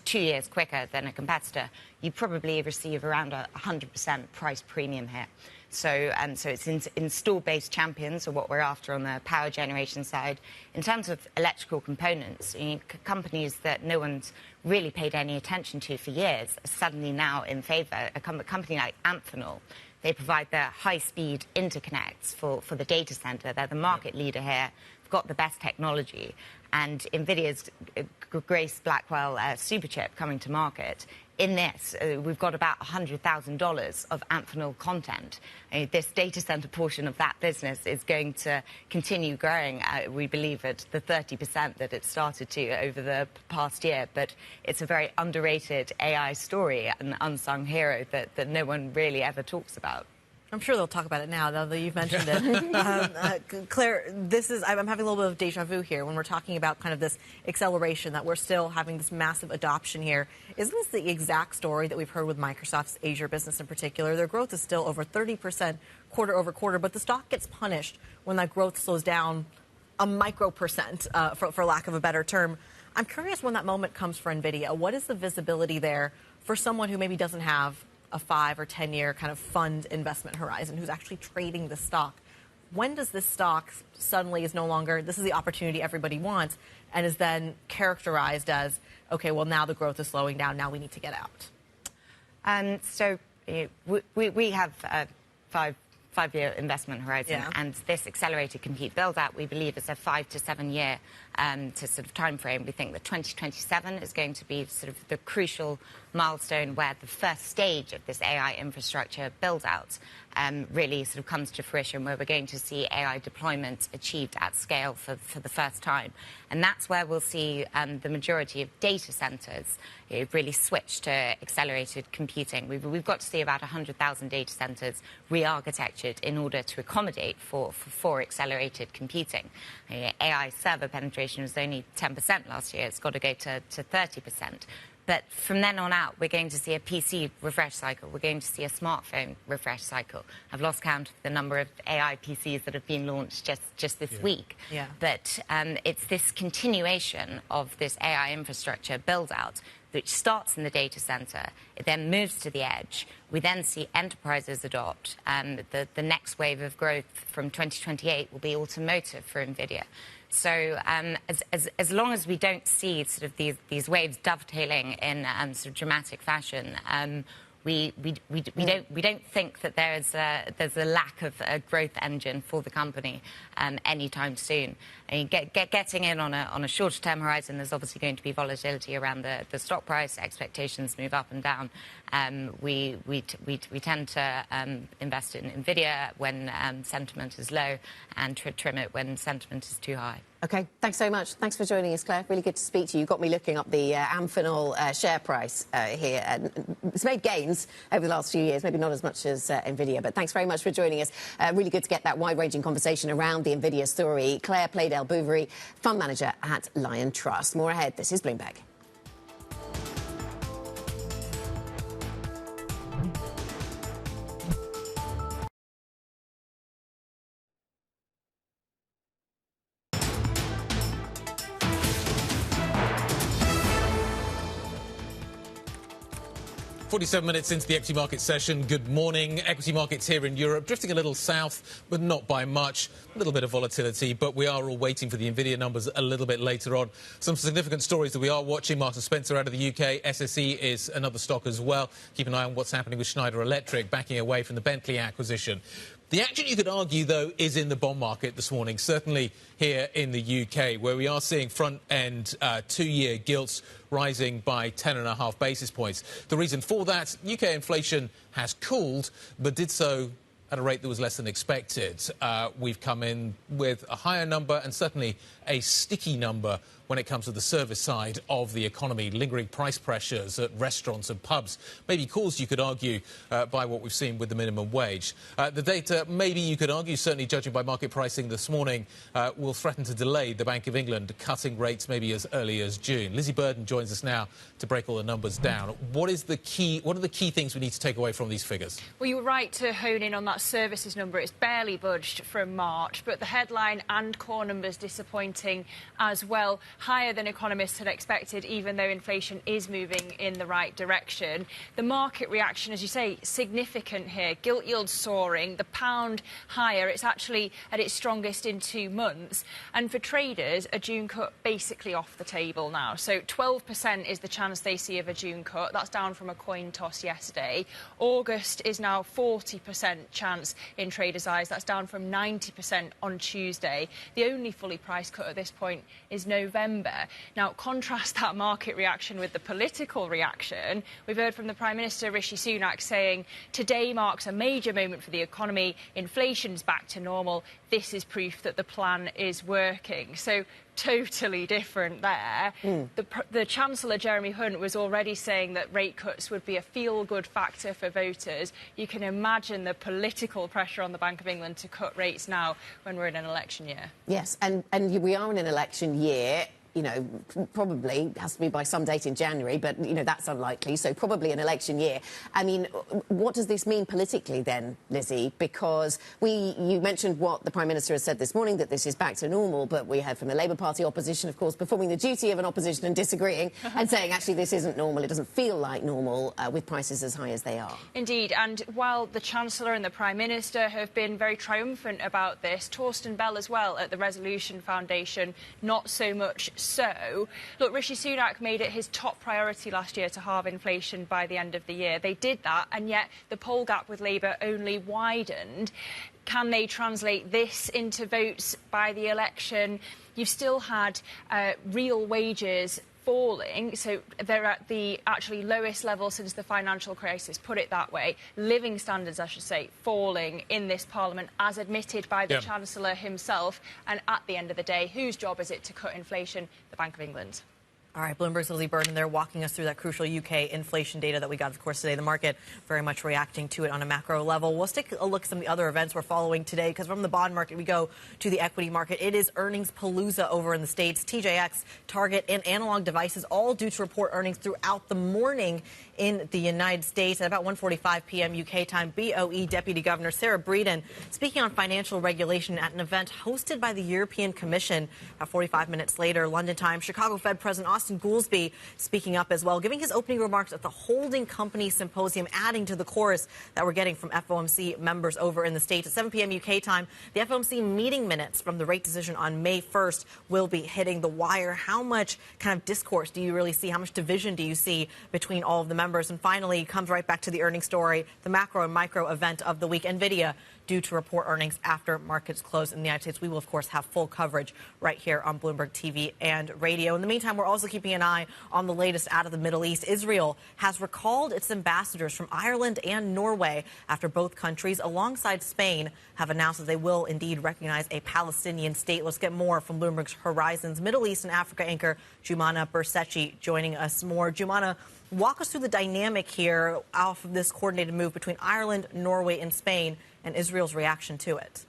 2 years quicker than a competitor, you probably receive around 100% price premium here. So it's install-based champions are what we're after on the power generation side. In terms of electrical components, companies that no one's really paid any attention to for years are suddenly now in favour. A company like Amphenol, they provide the high-speed interconnects for the data centre. They're the market leader here. got the best technology, and Nvidia's Grace Blackwell superchip coming to market. In this, we've got about $100,000 of Amphenol content. This data center portion of that business is going to continue growing, we believe, at the 30% that it started to over the past year. But it's a very underrated AI story, an unsung hero that no one really ever talks about. I'm sure they'll talk about it now that you've mentioned it. Claire, I'm having a little bit of deja vu here when we're talking about kind of this acceleration, that we're still having this massive adoption here. Isn't this the exact story that we've heard with Microsoft's Asia business in particular? Their growth is still over 30% quarter over quarter, but the stock gets punished when that growth slows down a micro percent, for lack of a better term. I'm curious when that moment comes for Nvidia. What is the visibility there for someone who maybe doesn't have a 5 or 10 year kind of fund investment horizon, who's actually trading the stock? When does this stock suddenly is no longer, this is the opportunity everybody wants, and is then characterized as, okay, well, now the growth is slowing down, now we need to get out? So we have a five-year investment horizon, and this accelerated compute build-out, we believe, is a 5 to 7 year sort of time frame. We think that 2027 is going to be sort of the crucial milestone where the first stage of this AI infrastructure build-out really sort of comes to fruition, where we're going to see AI deployment achieved at scale for the first time. And that's where we'll see the majority of data centers really switch to accelerated computing. We've got to see about 100,000 data centers re-architectured in order to accommodate for accelerated computing. AI server penetration was only 10% last year. It's got to go to 30%. But from then on out, we're going to see a PC refresh cycle. We're going to see a smartphone refresh cycle. I've lost count of the number of AI PCs that have been launched just this week. But it's this continuation of this AI infrastructure build-out which starts in the data center. It then moves to the edge. We then see enterprises adopt. The next wave of growth from 2028 will be automotive for Nvidia. So as long as we don't see sort of these waves dovetailing in sort of dramatic fashion, we don't think that there's a lack of a growth engine for the company anytime soon. I mean, getting in on a shorter term horizon, there's obviously going to be volatility around the stock price. Expectations move up and down. We tend to invest in Nvidia when sentiment is low, and trim it when sentiment is too high. OK, thanks so much. Thanks for joining us, Claire. Really good to speak to you. You got me looking up the Amphenol share price here. It's made gains over the last few years, maybe not as much as Nvidia, but thanks very much for joining us. Really good to get that wide-ranging conversation around the Nvidia story. Claire Pleydell-Bouverie, fund manager at Lion Trust. More ahead. This is Bloomberg. 47 minutes into the equity market session. Good morning. Equity markets here in Europe drifting a little south, but not by much. A little bit of volatility, but we are all waiting for the Nvidia numbers a little bit later on. Some significant stories that we are watching. Marks & Spencer out of the UK. SSE is another stock as well. Keep an eye on what's happening with Schneider Electric, backing away from the Bentley acquisition. The action, you could argue, though, is in the bond market this morning, certainly here in the UK, where we are seeing front-end two-year gilts rising by 10.5 basis points. The reason for that, UK inflation has cooled, but did so at a rate that was less than expected. We've come in with a higher number and certainly a sticky number when it comes to the service side of the economy. Lingering price pressures at restaurants and pubs, maybe caused, you could argue, by what we've seen with the minimum wage. The data, maybe you could argue, certainly judging by market pricing this morning, will threaten to delay the Bank of England cutting rates maybe as early as June. Lizzie Burden joins us now to break all the numbers down. What are the key things we need to take away from these figures? Well, you were right to hone in on that services number. It's barely budged from March, but the headline and core numbers disappointing as well. higher than economists had expected, even though inflation is moving in the right direction. The market reaction, as you say, significant here. Gilt yields soaring, the pound higher. It's actually at its strongest in 2 months. And for traders, a June cut basically off the table now. So 12% is the chance they see of a June cut. That's down from a coin toss yesterday. August is now 40% chance in traders' eyes. That's down from 90% on Tuesday. The only fully priced cut at this point is November. Now, contrast that market reaction with the political reaction. We've heard from the Prime Minister, Rishi Sunak, saying today marks a major moment for the economy. Inflation's back to normal. This is proof that the plan is working. So totally different there. The Chancellor, Jeremy Hunt, was already saying that rate cuts would be a feel-good factor for voters. You can imagine the political pressure on the Bank of England to cut rates now when we're in an election year. Yes, and we are in an election year. You know, probably has to be by some date in January, but, you know, that's unlikely. So probably an election year. I mean, what does this mean politically then, Lizzie? Because you mentioned what the Prime Minister has said this morning, that this is back to normal, but we heard from the Labour Party opposition, of course, performing the duty of an opposition and disagreeing and saying, actually, this isn't normal. It doesn't feel like normal with prices as high as they are. Indeed. And while the Chancellor and the Prime Minister have been very triumphant about this, Torsten Bell as well at the Resolution Foundation, not so much so. Look, Rishi Sunak made it his top priority last year to halve inflation by the end of the year. They did that, and yet the poll gap with Labour only widened. Can they translate this into votes by the election? You've still had real wages falling, so they're at the actually lowest level since the financial crisis, put it that way. Living standards, I should say, falling in this Parliament, as admitted by the Chancellor himself. And at the end of the day, whose job is it to cut inflation? The Bank of England. All right, Bloomberg's Lizzie Burden there walking us through that crucial UK inflation data that we got, of course, today. The market very much reacting to it on a macro level. Let's take a look at some of the other events we're following today, because from the bond market, we go to the equity market. It is earnings palooza over in the States. TJX, Target, and Analog Devices all due to report earnings throughout the morning in the United States. At about 1:45 p.m. UK time, BOE Deputy Governor Sarah Breeden speaking on financial regulation at an event hosted by the European Commission. About 45 minutes later, London time, Chicago Fed President Austin Goolsbee speaking up as well, giving his opening remarks at the Holding Company Symposium, adding to the chorus that we're getting from FOMC members over in the States. At 7 p.m. UK time, the FOMC meeting minutes from the rate decision on May 1st will be hitting the wire. How much kind of discourse do you really see? How much division do you see between all of the members? And finally, comes right back to the earnings story, the macro and micro event of the week. Nvidia due to report earnings after markets close in the United States. We will, of course, have full coverage right here on Bloomberg TV and radio. In the meantime, we're also keeping an eye on the latest out of the Middle East. Israel has recalled its ambassadors from Ireland and Norway after both countries, alongside Spain, have announced that they will indeed recognize a Palestinian state. Let's get more from Bloomberg's Horizons Middle East and Africa anchor, Jumana Bersetchi, joining us more. Jumana, walk us through the dynamic here off of this coordinated move between Ireland, Norway, and Spain, and Israel's reaction to it.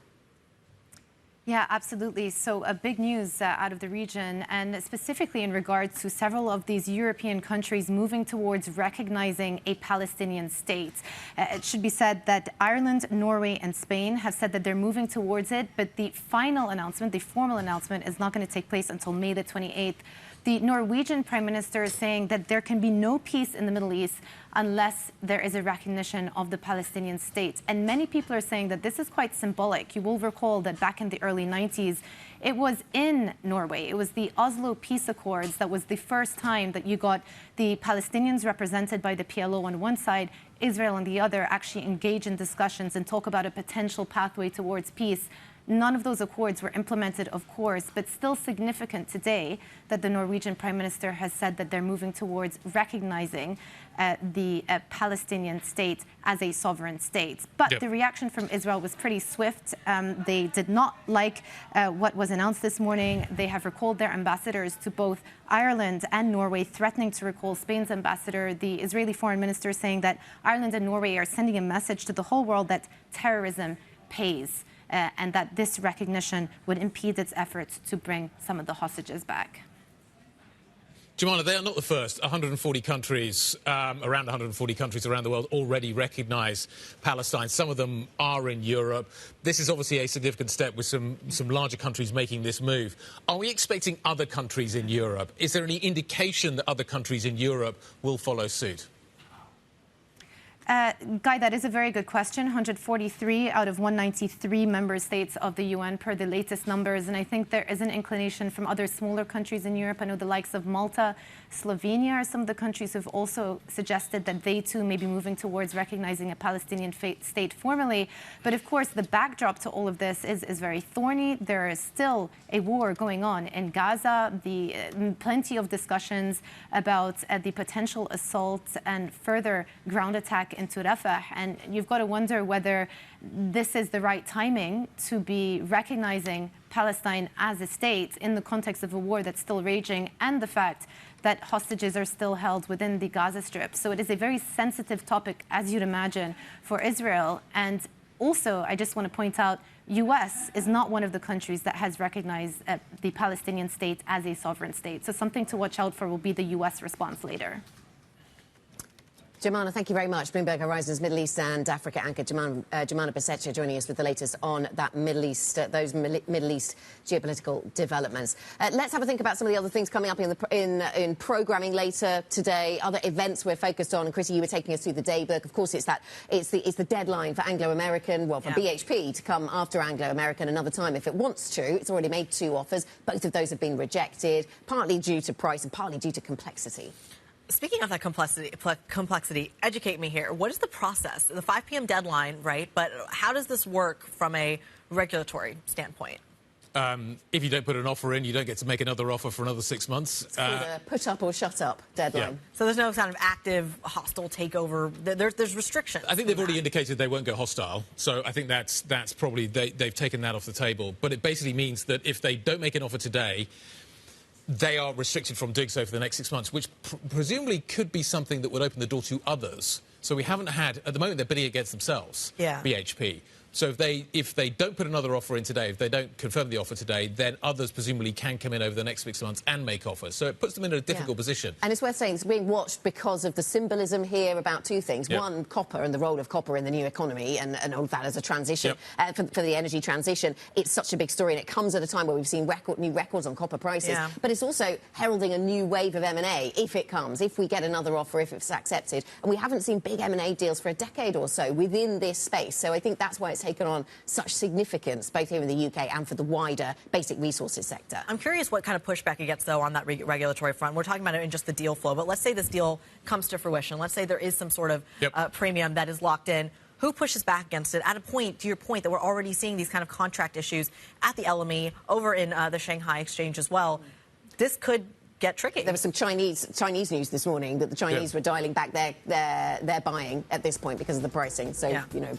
Yeah, absolutely. So big news out of the region, and specifically in regards to several of these European countries moving towards recognizing a Palestinian state. It should be said that Ireland, Norway, and Spain have said that they're moving towards it, but the final announcement, the formal announcement, is not going to take place until May the 28th. The Norwegian Prime Minister is saying that there can be no peace in the Middle East unless there is a recognition of the Palestinian state. And many people are saying that this is quite symbolic. You will recall that back in the early 90s, it was in Norway. It was the Oslo Peace Accords that was the first time that you got the Palestinians represented by the PLO on one side, Israel on the other, actually engage in discussions and talk about a potential pathway towards peace. None of those accords were implemented, of course, but still significant today that the Norwegian Prime Minister has said that they're moving towards recognizing the Palestinian state as a sovereign state. But the reaction from Israel was pretty swift. They did not like what was announced this morning. They have recalled their ambassadors to both Ireland and Norway, threatening to recall Spain's ambassador. The Israeli foreign minister saying that Ireland and Norway are sending a message to the whole world that terrorism pays. And that this recognition would impede its efforts to bring some of the hostages back. Jemana, they are not the first. 140 countries, around 140 countries around the world already recognise Palestine. Some of them are in Europe. This is obviously a significant step with some larger countries making this move. Are we expecting other countries in Europe? Is there any indication that other countries in Europe will follow suit? Guy, that is a very good question. 143 out of 193 member states of the UN per the latest numbers. And I think there is an inclination from other smaller countries in Europe. I know the likes of Malta, Slovenia are some of the countries who've also suggested that they too may be moving towards recognizing a Palestinian state formally. But of course, the backdrop to all of this is very thorny. There is still a war going on in Gaza, plenty of discussions about the potential assault and further ground attack into Rafah. And you've got to wonder whether this is the right timing to be recognizing Palestine as a state in the context of a war that's still raging and the fact that hostages are still held within the Gaza Strip. So it is a very sensitive topic, as you'd imagine, for Israel. And also, I just want to point out, U.S. is not one of the countries that has recognized the Palestinian state as a sovereign state. So something to watch out for will be the U.S. response later. Jemana, thank you very much. Bloomberg Horizons Middle East and Africa anchor Jemana Besetcha joining us with the latest on that Middle East, those Middle East geopolitical developments. Let's have a think about some of the other things coming up in programming later today. Other events we're focused on. And Kriti, you were taking us through the daybook. Of course, it's the deadline for Anglo American, well, for BHP to come after Anglo American another time if it wants to. It's already made 2 offers. Both of those have been rejected, partly due to price and partly due to complexity. Speaking of that complexity, educate me here. What is the process? The 5 p.m. deadline, right? But how does this work from a regulatory standpoint? If you don't put an offer in, you don't get to make another offer for another 6 months. It's called a put up or shut up deadline. Yeah. So there's no kind of active hostile takeover. There's restrictions. I think they've already indicated they won't go hostile. So I think that's probably they've taken that off the table. But it basically means that if they don't make an offer today, they are restricted from doing so for the next 6 months, which presumably could be something that would open the door to others. So we haven't had, at the moment, they're bidding against themselves, BHP. So if they don't put another offer in today, if they don't confirm the offer today, then others presumably can come in over the next 6 months and make offers. So it puts them in a difficult position. And it's worth saying it's being watched because of the symbolism here about 2 things. One, copper and the role of copper in the new economy and all that as a transition for the energy transition. It's such a big story and it comes at a time where we've seen new records on copper prices. But it's also heralding a new wave of M&A if it comes, if we get another offer, if it's accepted. And we haven't seen big M&A deals for a decade or so within this space. So I think that's why it's taken on such significance, both here in the UK and for the wider basic resources sector. I'm curious what kind of pushback it gets, though, on that regulatory front. We're talking about it in just the deal flow, but let's say this deal comes to fruition. Let's say there is some sort of premium that is locked in. Who pushes back against it at a point, to your point, that we're already seeing these kind of contract issues at the LME, over in the Shanghai Exchange as well? This could get tricky. There was some Chinese news this morning that the Chinese were dialing back their buying at this point because of the pricing. So you know,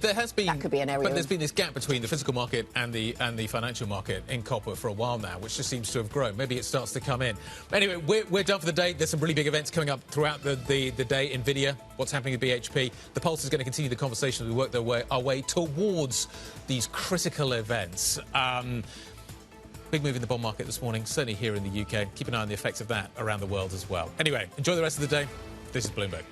there has been, that could be an area. But there's been this gap between the physical market and the financial market in copper for a while now, which just seems to have grown. Maybe it starts to come in. Anyway, we're done for the day. There's some really big events coming up throughout the day. Nvidia, what's happening with BHP. The Pulse is going to continue the conversation as we work our way towards these critical events. Big move in the bond market this morning, certainly here in the UK. Keep an eye on the effects of that around the world as well. Anyway, enjoy the rest of the day. This is Bloomberg.